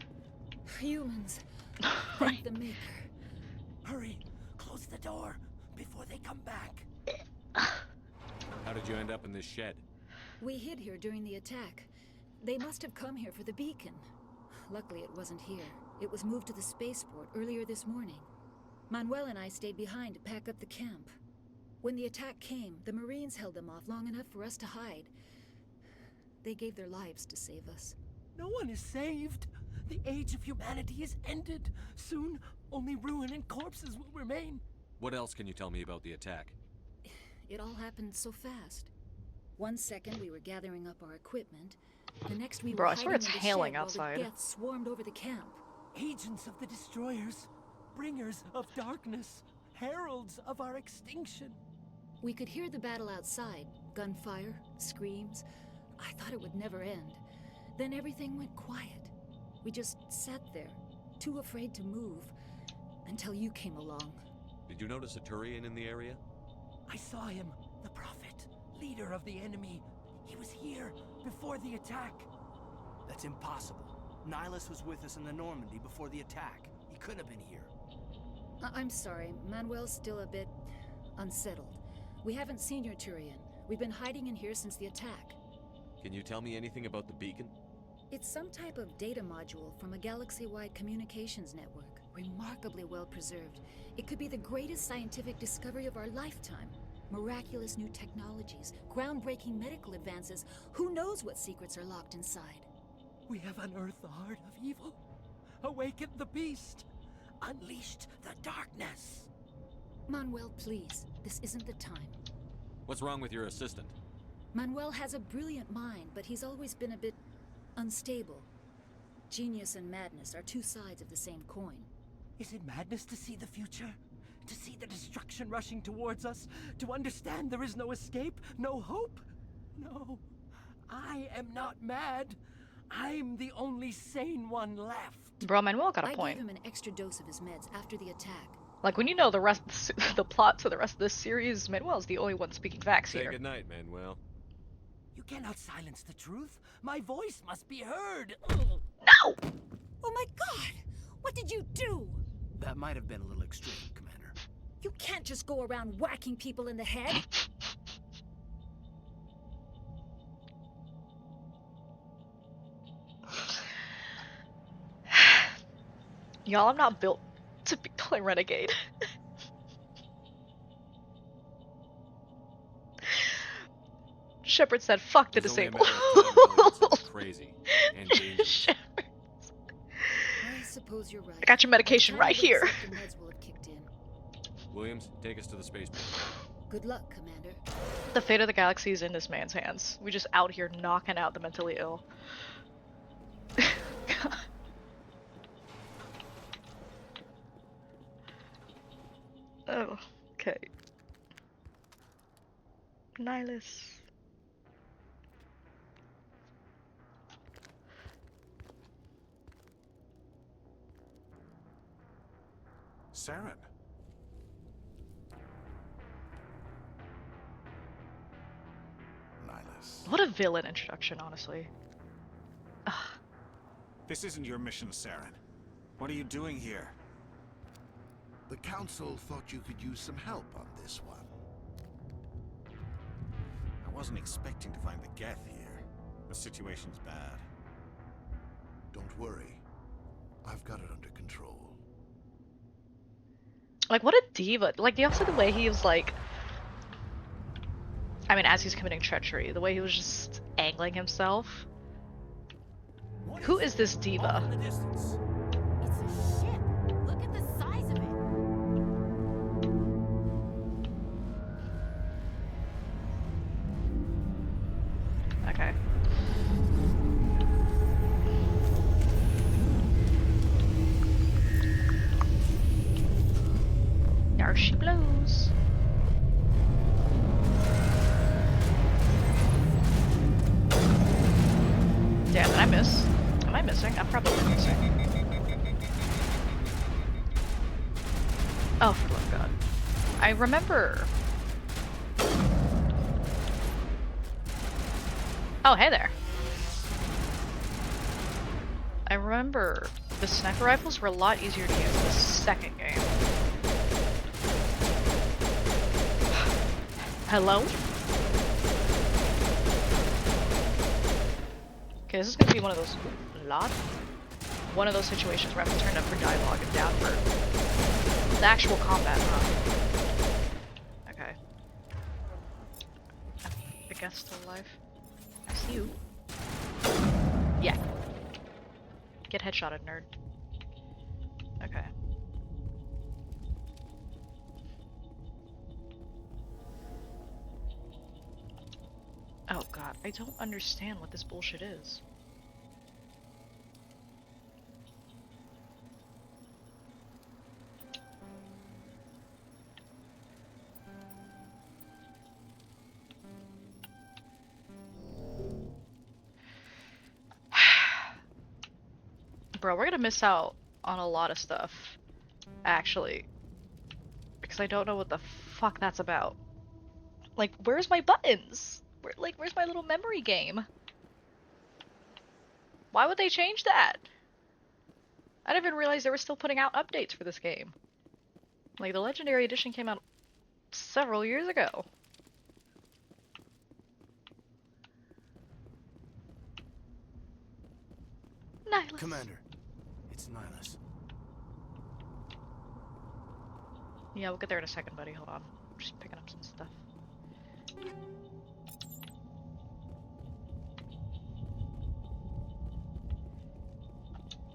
Humans. Right. The maker. Hurry! Close the door before they come back. How did you end up in this shed? We hid here during the attack. They must have come here for the beacon. Luckily, it wasn't here. It was moved to the spaceport earlier this morning. Manuel and I stayed behind to pack up the camp. When the attack came, the Marines held them off long enough for us to hide. They gave their lives to save us. No one is saved. The age of humanity is ended. Soon, only ruin and corpses will remain. What else can you tell me about the attack? It all happened so fast. 1 second we were gathering up our equipment. The next we were I swear hiding it's in the hailing shed outside. while the death swarmed over the camp. Agents of the destroyers, bringers of darkness, heralds of our extinction. We could hear the battle outside. Gunfire, screams. I thought it would never end. Then everything went quiet. We just sat there, too afraid to move, until you came along. Did you notice a Turian in the area? I saw him, the prophet, leader of the enemy. He was here before the attack. That's impossible. Nihilus was with us in the Normandy before the attack. He couldn't have been here. I'm sorry. Manuel's still a bit unsettled. We haven't seen your Turian. We've been hiding in here since the attack. Can you tell me anything about the beacon? It's some type of data module from a galaxy-wide communications network. Remarkably well preserved. It could be the greatest scientific discovery of our lifetime. Miraculous new technologies, groundbreaking medical advances. Who knows what secrets are locked inside? We have unearthed the heart of evil, awakened the beast, unleashed the darkness. Manuel, please. This isn't the time. What's wrong with your assistant? Manuel has a brilliant mind, but he's always been a bit unstable. Genius and madness are two sides of the same coin. Is it madness to see the future? To see the destruction rushing towards us? To understand there is no escape? No hope? No. I am not mad. I'm the only sane one left. Bro, Manuel got a point. I gave him an extra dose of his meds after the attack. Like, when you know the rest, the plot to the rest of this series, Manuel's the only one speaking facts Say here. good night, Manuel. You cannot silence the truth. My voice must be heard. No! Oh my god! What did you do? That might have been a little extreme, Commander. You can't just go around whacking people in the head. Y'all, I'm not built to be playing Renegade. Shepard said, fuck the disabled. Crazy and dangerous. I suppose you're right. I got your medication right here. The meds will have kicked in. Williams, take us to the spaceport. Good luck, Commander. The fate of the galaxy is in this man's hands. We just out here knocking out the mentally ill. Oh, okay. Nihilus. Saren. Nihilus. What a villain introduction, honestly. Ugh. This isn't your mission, Saren. What are you doing here? The Council thought you could use some help on this one. I wasn't expecting to find the Geth here. The situation's bad. Don't worry. I've got it under control. Like, what a diva. Like, the opposite of the way he was like... I mean, as he's committing treachery, the way he was just angling himself. Who is this diva? It's a ship. Look at the size of it. Okay. There she blows. Damn, did I miss? Am I missing? I'm probably missing. Oh, for the love of God. I remember. Oh, hey there. I remember the sniper rifles were a lot easier to use in the second game. Hello? Okay, this is gonna be one of those one of those situations where I have to turn up for dialogue and down for the actual combat, huh? Okay. I guess still alive. I see you. Yeah. Get headshotted, nerd. Okay. Oh god, I don't understand what this bullshit is. Bro, we're gonna miss out on a lot of stuff, actually. Because I don't know what the fuck that's about. Like, where's my buttons? Where's my little memory game? Why would they change that? I didn't even realize they were still putting out updates for this game. Like, the Legendary Edition came out several years ago. Nihilus. Commander, it's Nihilus. Yeah, we'll get there in a second, buddy. Hold on. I'm just picking up some stuff.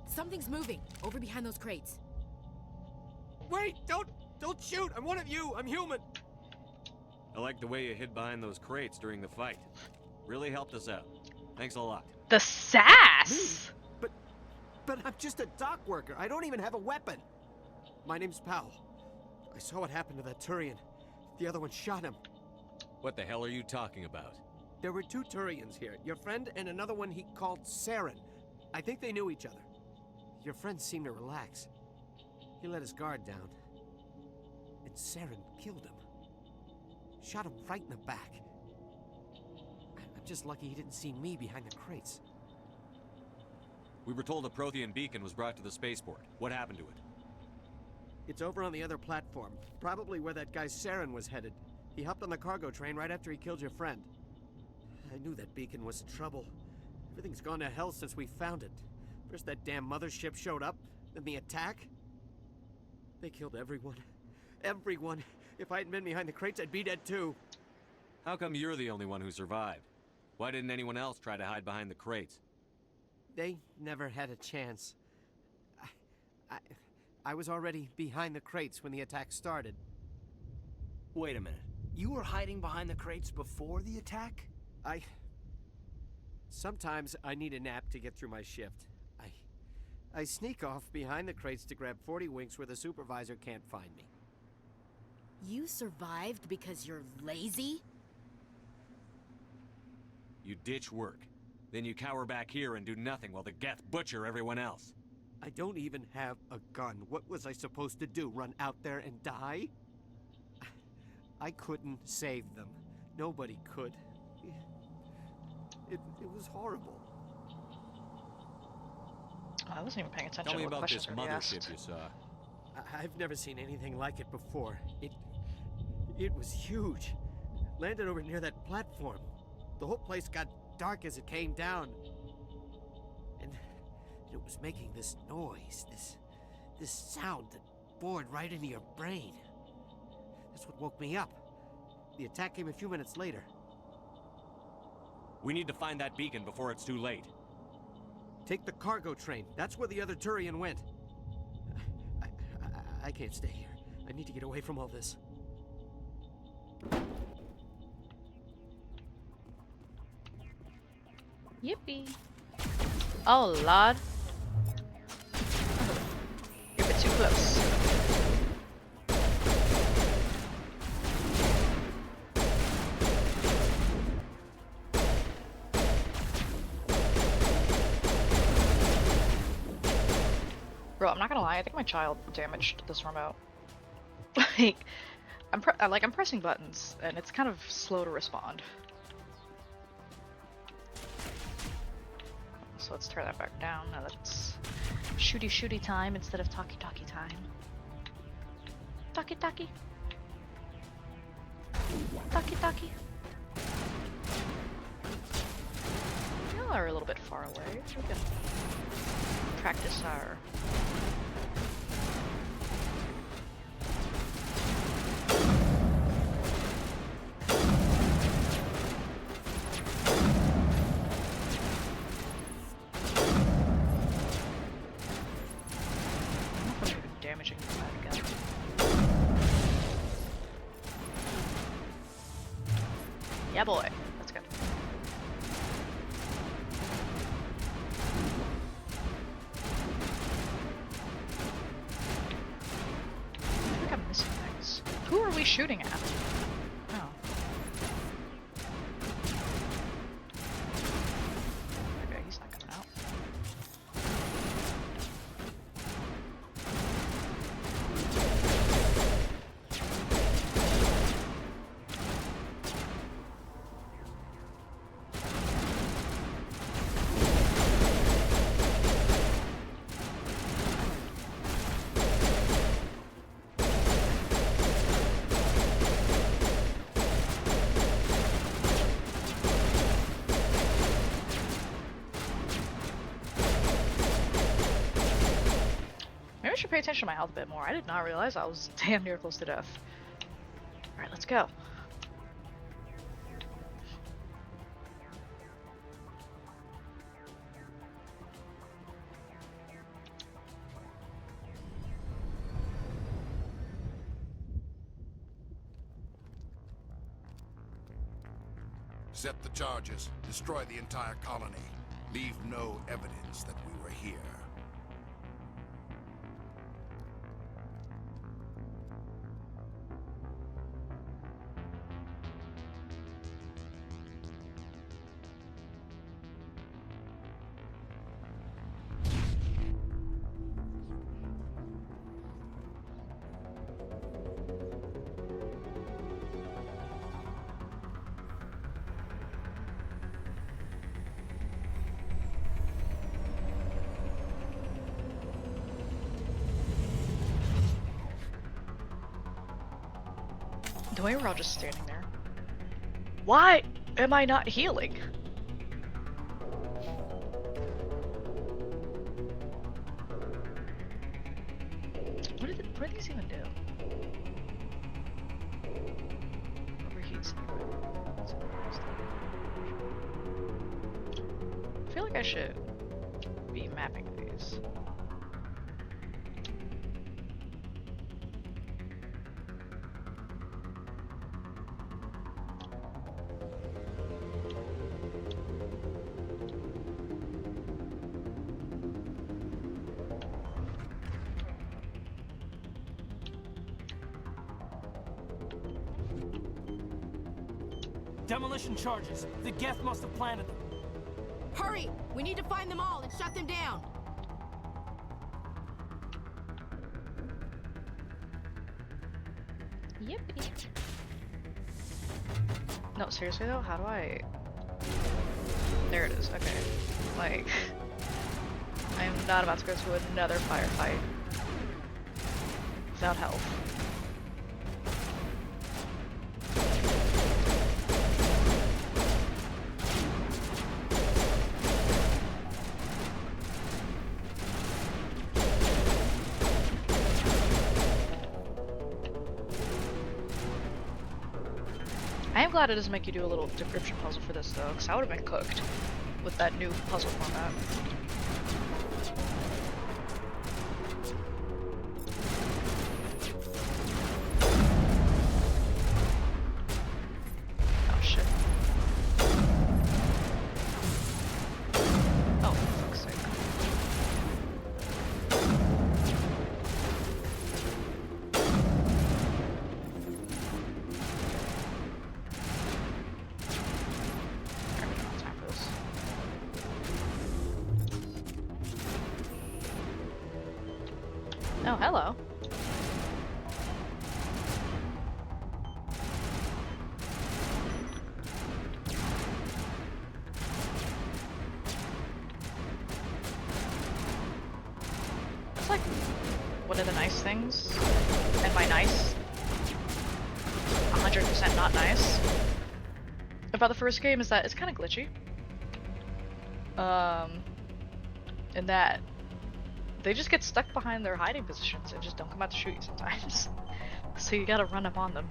Something's moving over behind those crates. Wait! Don't shoot! I'm one of you! I'm human! I like the way you hid behind those crates during the fight. Really helped us out. Thanks a lot. The sass! But I'm just a dock worker. I don't even have a weapon. My name's Powell. I saw what happened to that Turian. The other one shot him. What the hell are you talking about? There were 2 Turians here. Your friend and another one he called Saren. I think they knew each other. Your friend seemed to relax. He let his guard down. And Saren killed him. Shot him right in the back. I'm just lucky he didn't see me behind the crates. We were told a Prothean beacon was brought to the spaceport. What happened to it? It's over on the other platform. Probably where that guy Saren was headed. He hopped on the cargo train right after he killed your friend. I knew that beacon was trouble. Everything's gone to hell since we found it. First that damn mothership showed up, then the attack. They killed everyone. Everyone. If I hadn't been behind the crates, I'd be dead too. How come you're the only one who survived? Why didn't anyone else try to hide behind the crates? They never had a chance. I was already behind the crates when the attack started. Wait a minute. You were hiding behind the crates before the attack? Sometimes I need a nap to get through my shift. I sneak off behind the crates to grab 40 winks where the supervisor can't find me. You survived because you're lazy? You ditch work. Then you cower back here and do nothing while the Geth butcher everyone else. I don't even have a gun. What was I supposed to do? Run out there and die? I couldn't save them. Nobody could. It was horrible. I wasn't even paying attention Tell me to what about this questions were mothership asked. you saw. I've never seen anything like it before. It was huge. Landed over near that platform. The whole place got dark as it came down. And it was making this noise, this sound that bored right into your brain. That's what woke me up. The attack came a few minutes later. We need to find that beacon before it's too late. Take the cargo train. That's where the other Turian went. I can't stay here. I need to get away from all this. Yippee. Oh, Lord. You're a bit too close. Bro, I'm not gonna lie, I think my child damaged this remote. I'm pressing buttons, and it's kind of slow to respond. So let's turn that back down now that it's shooty time instead of talky time. Talky. Y'all are a little bit far away. We can practice our... damaging the gun. Yeah, boy. That's good. I think I'm missing things. Who are we shooting at? Oh. Okay, he's not coming out. should pay attention to my health a bit more. I did not realize I was damn near close to death. Alright, let's go. Set the charges. Destroy the entire colony. Leave no evidence that we were here. The way we're all just standing there. Why am I not healing? What do these even do? Overheats. I feel like I should be mapping these. Demolition charges. The Geth must have planted them. Hurry! We need to find them all and shut them down. Yippee. No, seriously though, how do I... There it is, okay. Like... I am not about to go to another firefight without health. I am glad it doesn't make you do a little decryption puzzle for this though, because I would have been cooked with that new puzzle format. Oh shit. Oh, for fuck's sake. Oh, hello. That's like one of the nice things, and by nice, 100% not nice, about the first game is that it's kind of glitchy. In that they just get stuck behind their hiding positions and just don't come out to shoot you sometimes. So you gotta run up on them.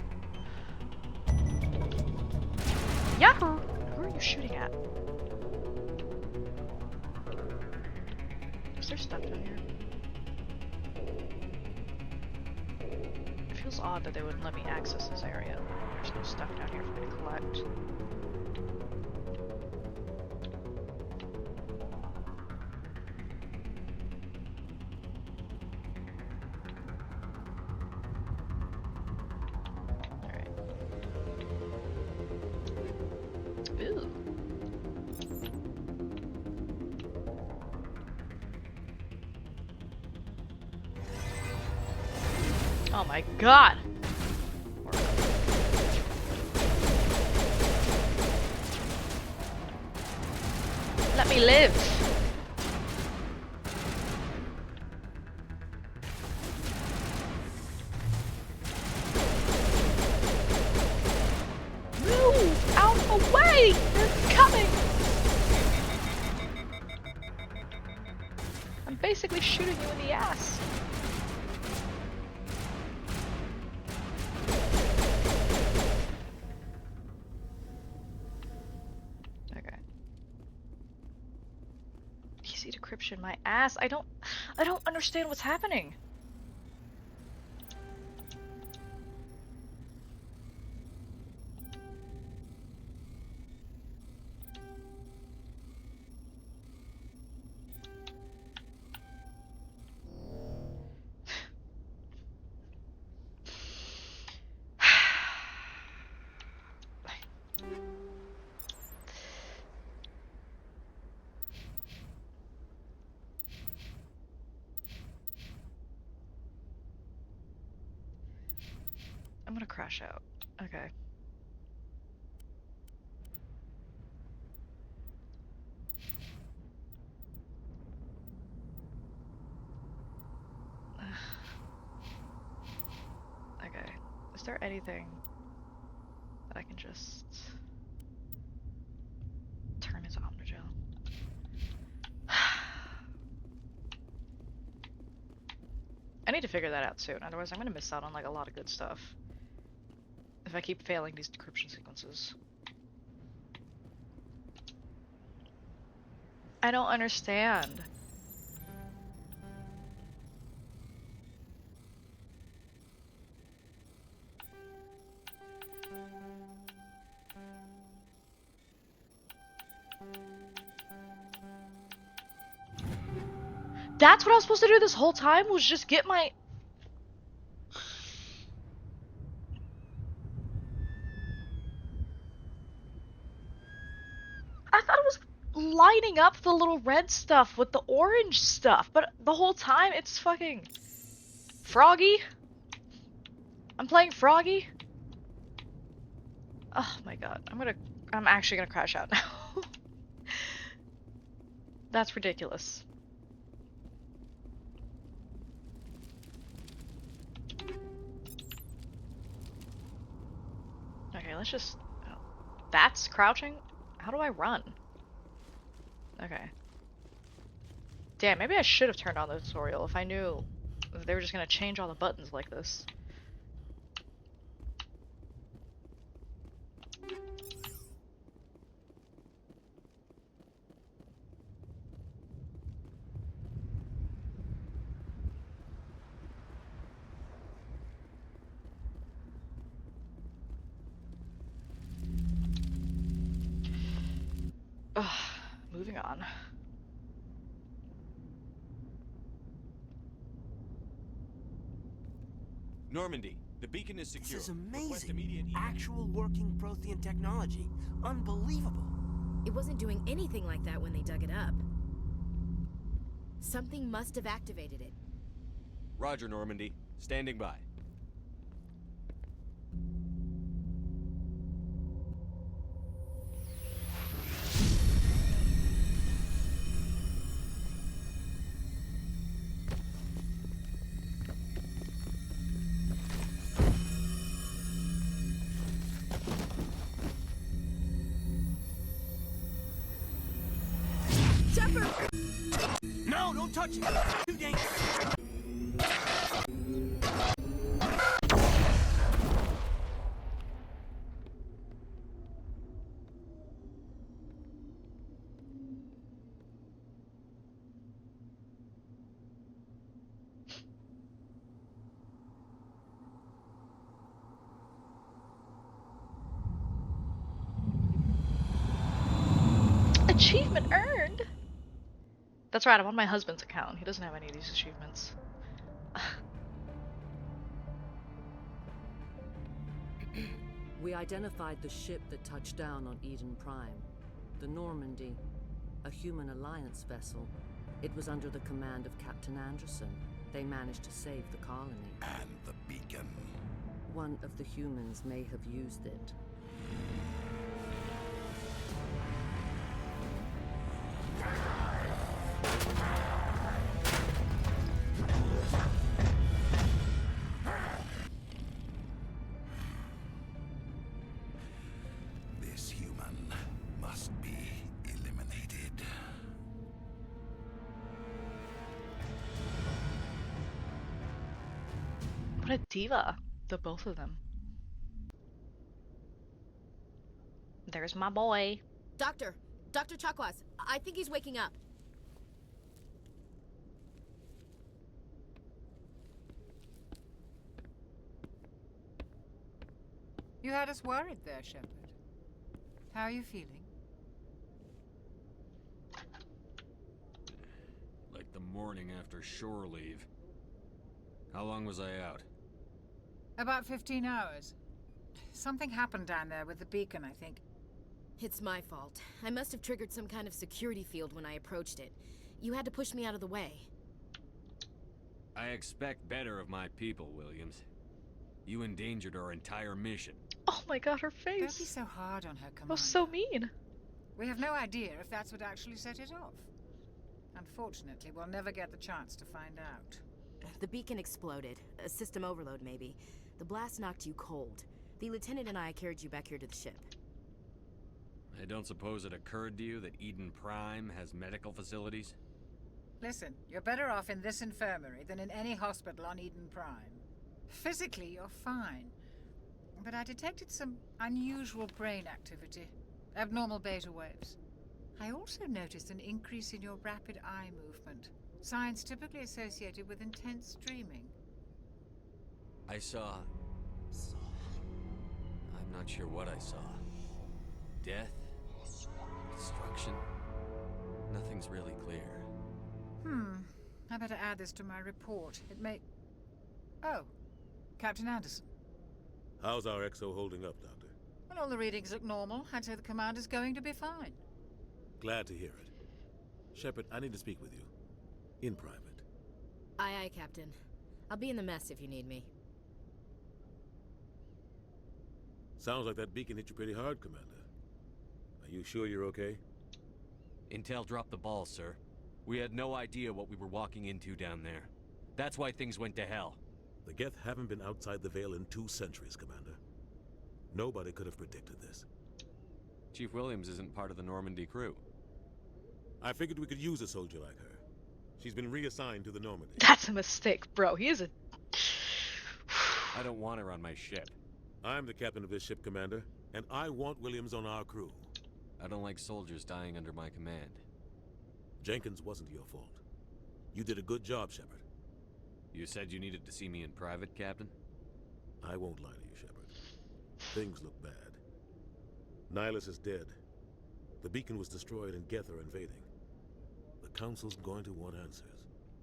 Yahoo! Who are you shooting at? Is there stuff down here? It feels odd that they wouldn't let me access this area. There's no stuff down here for me to collect. Oh my god! Let me live! Move out of the way! They're coming! I'm basically shooting you in the ass. decryption, my ass. I don't understand what's happening. I'm gonna crash out. Okay. Okay. Is there anything that I can just turn into Omnigel? I need to figure that out soon, otherwise I'm gonna miss out on like a lot of good stuff if I keep failing these decryption sequences. I don't understand. That's what I was supposed to do this whole time, was just get my... I thought it was lining up the little red stuff with the orange stuff, but the whole time it's fucking... Froggy? I'm playing Froggy? Oh my god, I'm actually gonna crash out now. That's ridiculous. Okay, let's just... Oh. That's crouching? How do I run? Okay. Damn, maybe I should have turned on the tutorial if I knew they were just gonna change all the buttons like this. Ugh, moving on. Normandy, the beacon is secure. This is amazing. Actual working Prothean technology. Unbelievable. It wasn't doing anything like that when they dug it up. Something must have activated it. Roger, Normandy. Standing by. No, don't touch it. Too dangerous. Achievement earned? That's right, I'm on my husband's account. He doesn't have any of these achievements. We identified the ship that touched down on Eden Prime. The Normandy. A human alliance vessel. It was under the command of Captain Anderson. They managed to save the colony. And the beacon. One of the humans may have used it. This human must be eliminated. What a diva, the both of them. There's my boy. Doctor Chakwas, I think he's waking up. You had us worried there, Shepard. How are you feeling? Like the morning after shore leave. How long was I out? About 15 hours. Something happened down there with the beacon, I think. It's my fault. I must have triggered some kind of security field when I approached it. You had to push me out of the way. I expect better of my people, Williams. You endangered our entire mission. Oh my god, her face! Don't be so hard on her, That Commander. was so mean. We have no idea if that's what actually set it off. Unfortunately, we'll never get the chance to find out. The beacon exploded. A system overload, maybe. The blast knocked you cold. The lieutenant and I carried you back here to the ship. I don't suppose it occurred to you that Eden Prime has medical facilities? Listen, you're better off in this infirmary than in any hospital on Eden Prime. Physically, you're fine. But I detected some unusual brain activity. Abnormal beta waves. I also noticed an increase in your rapid eye movement. Signs typically associated with intense dreaming. I saw... I'm not sure what I saw. Death? Destruction? Nothing's really clear. I better add this to my report. It may... Oh, Captain Anderson. How's our XO holding up, Doctor? Well, all the readings look normal. I'd say the commander's going to be fine. Glad to hear it. Shepard, I need to speak with you. In private. Aye, aye, Captain. I'll be in the mess if you need me. Sounds like that beacon hit you pretty hard, Commander. Are you sure you're okay? Intel dropped the ball, sir. We had no idea what we were walking into down there. That's why things went to hell. The Geth haven't been outside the Veil in 2 centuries, Commander. Nobody could have predicted this. Chief Williams isn't part of the Normandy crew. I figured we could use a soldier like her. She's been reassigned to the Normandy. That's a mistake, bro. He is a... I don't want her on my ship. I'm the captain of this ship, Commander, and I want Williams on our crew. I don't like soldiers dying under my command. Jenkins wasn't your fault. You did a good job, Shepard. You said you needed to see me in private, Captain? I won't lie to you, Shepard. Things look bad. Nihilus is dead. The beacon was destroyed and Geth are invading. The Council's going to want answers.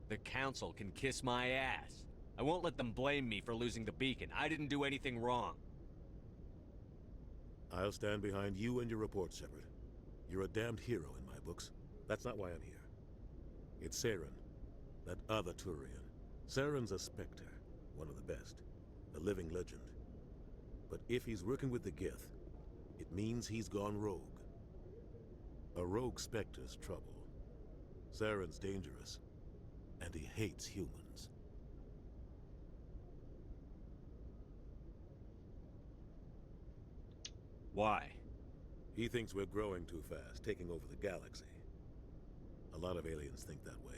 The Council can kiss my ass. I won't let them blame me for losing the beacon. I didn't do anything wrong. I'll stand behind you and your reports, Shepard. You're a damned hero in my books. That's not why I'm here. It's Saren, that other Turian. Saren's a Spectre, one of the best, a living legend. But if he's working with the Geth, it means he's gone rogue. A rogue Spectre's trouble. Saren's dangerous, and he hates humans. Why? He thinks we're growing too fast, taking over the galaxy. A lot of aliens think that way.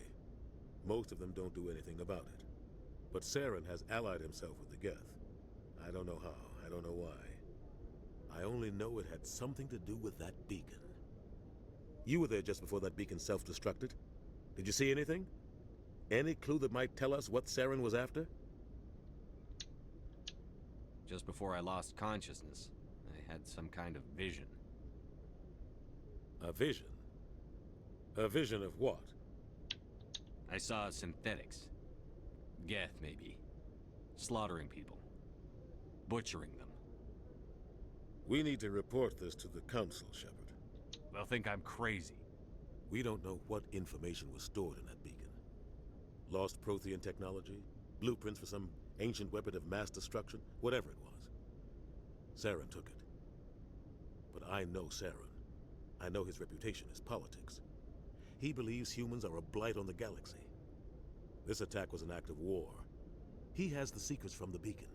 Most of them don't do anything about it. But Saren has allied himself with the Geth. I don't know how, I don't know why. I only know it had something to do with that beacon. You were there just before that beacon self-destructed. Did you see anything? Any clue that might tell us what Saren was after? Just before I lost consciousness, I had some kind of vision. A vision? A vision of what? I saw synthetics. Geth, maybe. Slaughtering people. Butchering them. We need to report this to the Council, Shepard. They'll think I'm crazy. We don't know what information was stored in that beacon. Lost Prothean technology? Blueprints for some ancient weapon of mass destruction? Whatever it was. Saren took it. But I know Saren. I know his reputation is politics. He believes humans are a blight on the galaxy. This attack was an act of war. He has the secrets from the beacon.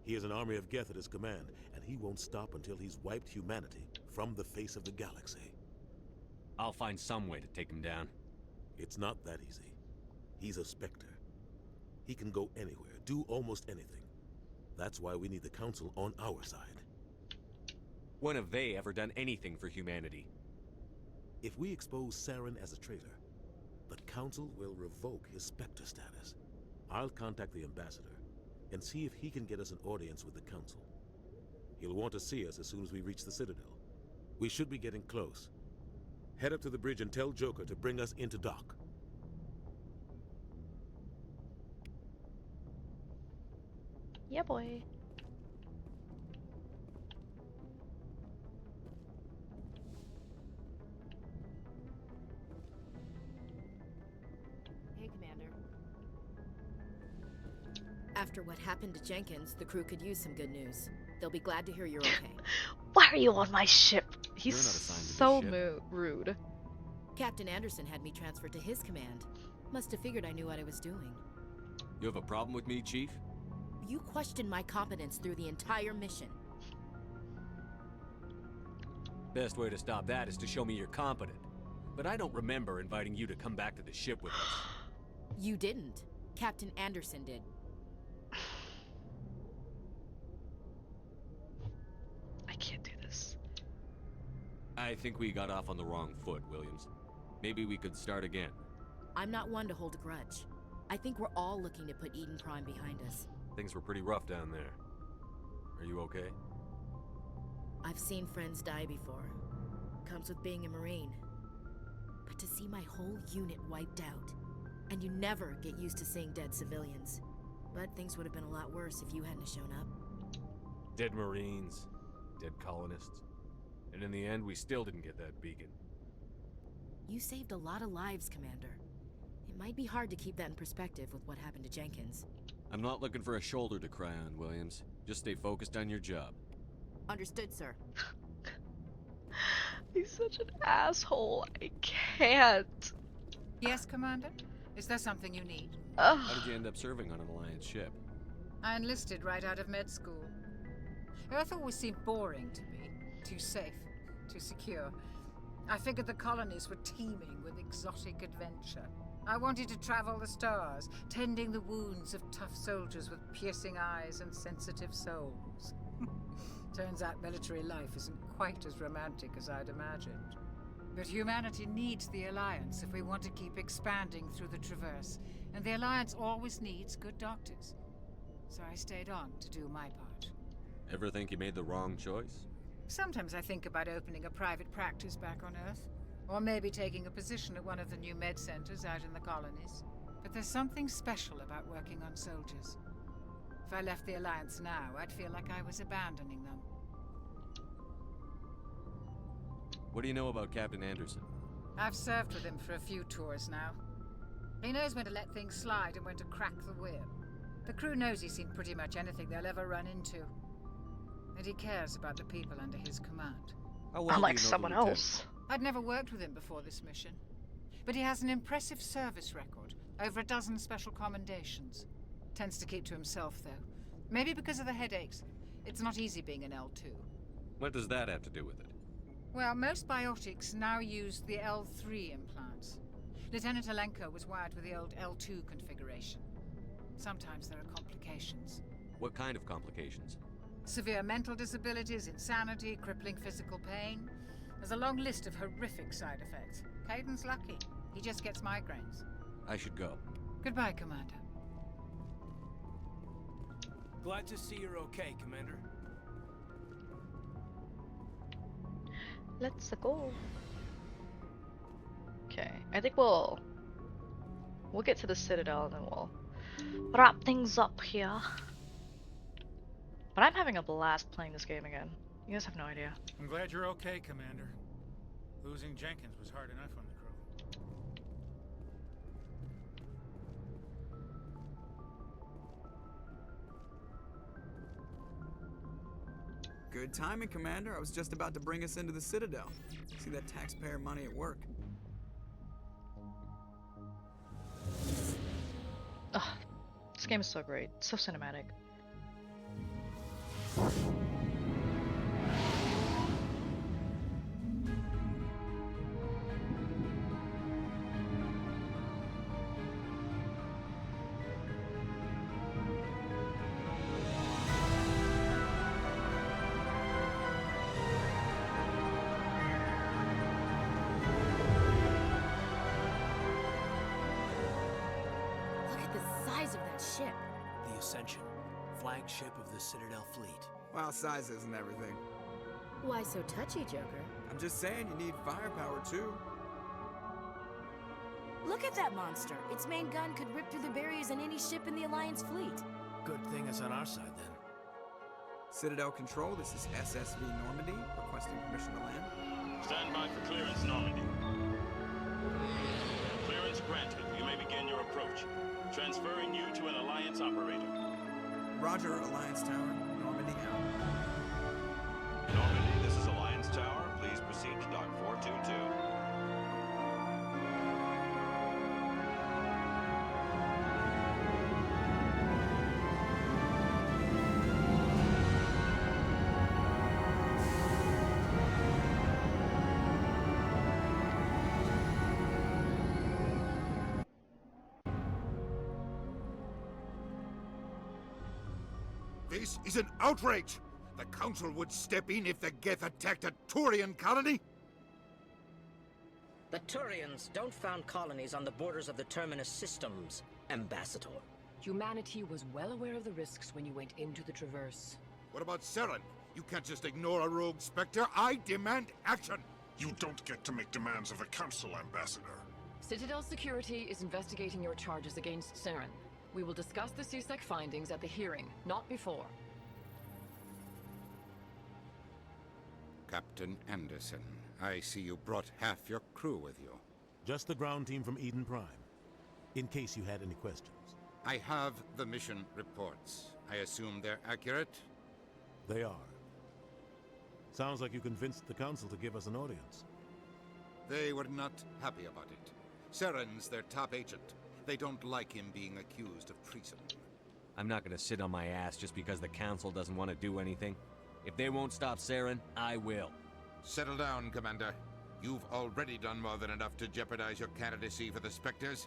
He has an army of Geth at his command, and he won't stop until he's wiped humanity from the face of the galaxy. I'll find some way to take him down. It's not that easy. He's a Spectre. He can go anywhere, do almost anything. That's why we need the Council on our side. When have they ever done anything for humanity? If we expose Saren as a traitor, the Council will revoke his Spectre status. I'll contact the Ambassador and see if he can get us an audience with the Council. He'll want to see us as soon as we reach the Citadel. We should be getting close. Head up to the bridge and tell Joker to bring us into dock. Yeah, boy. Hey, Commander. After what happened to Jenkins, the crew could use some good news. They'll be glad to hear you're okay. Why are you on my ship? He's You're not assigned to so this ship. rude. Captain Anderson had me transferred to his command. Must have figured I knew what I was doing. You have a problem with me, Chief? You questioned my competence through the entire mission. Best way to stop that is to show me you're competent. But I don't remember inviting you to come back to the ship with us. You didn't. Captain Anderson did. I can't do this. I think we got off on the wrong foot, Williams. Maybe we could start again. I'm not one to hold a grudge. I think we're all looking to put Eden Prime behind us. Things were pretty rough down there. Are you okay? I've seen friends die before. Comes with being a Marine. But to see my whole unit wiped out, and you never get used to seeing dead civilians. But things would have been a lot worse if you hadn't shown up. Dead Marines, dead colonists. And in the end, we still didn't get that beacon. You saved a lot of lives, Commander. It might be hard to keep that in perspective with what happened to Jenkins. I'm not looking for a shoulder to cry on, Williams. Just stay focused on your job. Understood, sir. He's such an asshole. I can't. Yes, Commander? Is there something you need? How did you end up serving on an Alliance ship? I enlisted right out of med school. Earth always seemed boring to me. Too safe, too secure. I figured the colonies were teeming with exotic adventure. I wanted to travel the stars, tending the wounds of tough soldiers with piercing eyes and sensitive souls. Turns out military life isn't quite as romantic as I'd imagined. But humanity needs the Alliance if we want to keep expanding through the Traverse, and the Alliance always needs good doctors. So I stayed on to do my part. Ever think you made the wrong choice? Sometimes I think about opening a private practice back on Earth, or maybe taking a position at one of the new med centers out in the colonies. But there's something special about working on soldiers. If I left the Alliance now, I'd feel like I was abandoning them. What do you know about Captain Anderson? I've served with him for a few tours now. He knows when to let things slide and when to crack the whip. The crew knows he's seen pretty much anything they'll ever run into. And he cares about the people under his command. Unlike someone else. I'd never worked with him before this mission. But he has an impressive service record. Over a dozen special commendations. Tends to keep to himself, though. Maybe because of the headaches. It's not easy being an L2. What does that have to do with it? Well, most biotics now use the L3 implants. Lieutenant Alenko was wired with the old L2 configuration. Sometimes there are complications. What kind of complications? Severe mental disabilities, insanity, crippling physical pain. There's a long list of horrific side effects. Caden's lucky. He just gets migraines. I should go. Goodbye, Commander. Glad to see you're okay, Commander. Let's go. Okay, I think we'll get to the Citadel and then we'll wrap things up here. But I'm having a blast playing this game again. You guys have no idea. I'm glad you're okay, Commander. Losing Jenkins was hard enough on the crew. Good timing, Commander. I was just about to bring us into the Citadel. See that taxpayer money at work. Ugh, this game is so great, so cinematic. Look at the size of that ship. The Ascension, flagship of the Citadel fleet. Well, sizes and everything. Why so touchy, Joker? I'm just saying you need firepower, too. Look at that monster. Its main gun could rip through the barriers in any ship in the Alliance fleet. Good thing it's on our side, then. Citadel Control, this is SSV Normandy, requesting permission to land. Stand by for clearance, Normandy. Clearance granted. You may begin your approach. Transferring you to an Alliance operator. Roger, Alliance Tower. Normandy out. Normandy, this is Alliance Tower. Please proceed to Dock 422. This is an outrage! The Council would step in if the Geth attacked a Turian colony? The Turians don't found colonies on the borders of the Terminus systems, Ambassador. Humanity was well aware of the risks when you went into the Traverse. What about Saren? You can't just ignore a rogue Spectre. I demand action! You don't get to make demands of the Council, Ambassador. Citadel Security is investigating your charges against Saren. We will discuss the CSEC findings at the hearing, not before. Captain Anderson, I see you brought half your crew with you. Just the ground team from Eden Prime, in case you had any questions. I have the mission reports. I assume they're accurate? They are. Sounds like you convinced the Council to give us an audience. They were not happy about it. Saren's their top agent. They don't like him being accused of treason. I'm not gonna sit on my ass just because the Council doesn't want to do anything. If they won't stop Saren, I will. Settle down, Commander. You've already done more than enough to jeopardize your candidacy for the Spectres.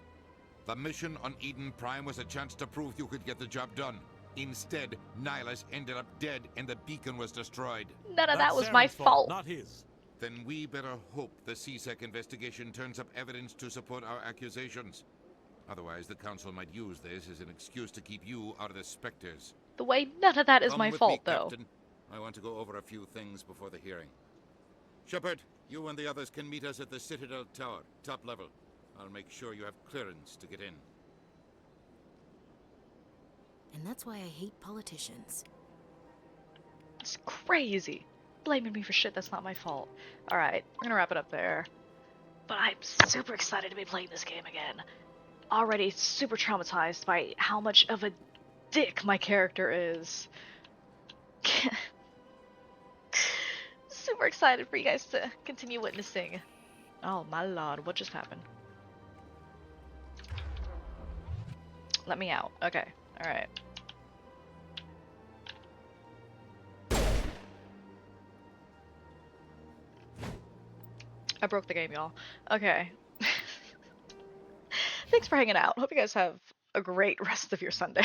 The mission on Eden Prime was a chance to prove you could get the job done. Instead, Nihilus ended up dead and the beacon was destroyed. None of that was my fault. Not his. Then we better hope the CSEC investigation turns up evidence to support our accusations. Otherwise, the Council might use this as an excuse to keep you out of the Spectres. The way none of that is Come my with fault, me, though. Captain. I want to go over a few things before the hearing. Shepard, you and the others can meet us at the Citadel Tower, top level. I'll make sure you have clearance to get in. And that's why I hate politicians. It's crazy. Blaming me for shit that's not my fault. Alright, we're gonna wrap it up there. But I'm super excited to be playing this game again. Already super traumatized by how much of a dick my character is. Super excited for you guys to continue witnessing. Oh my lord, what just happened? Let me out. Okay, alright. I broke the game, y'all. Okay. Thanks for hanging out. Hope you guys have a great rest of your Sunday.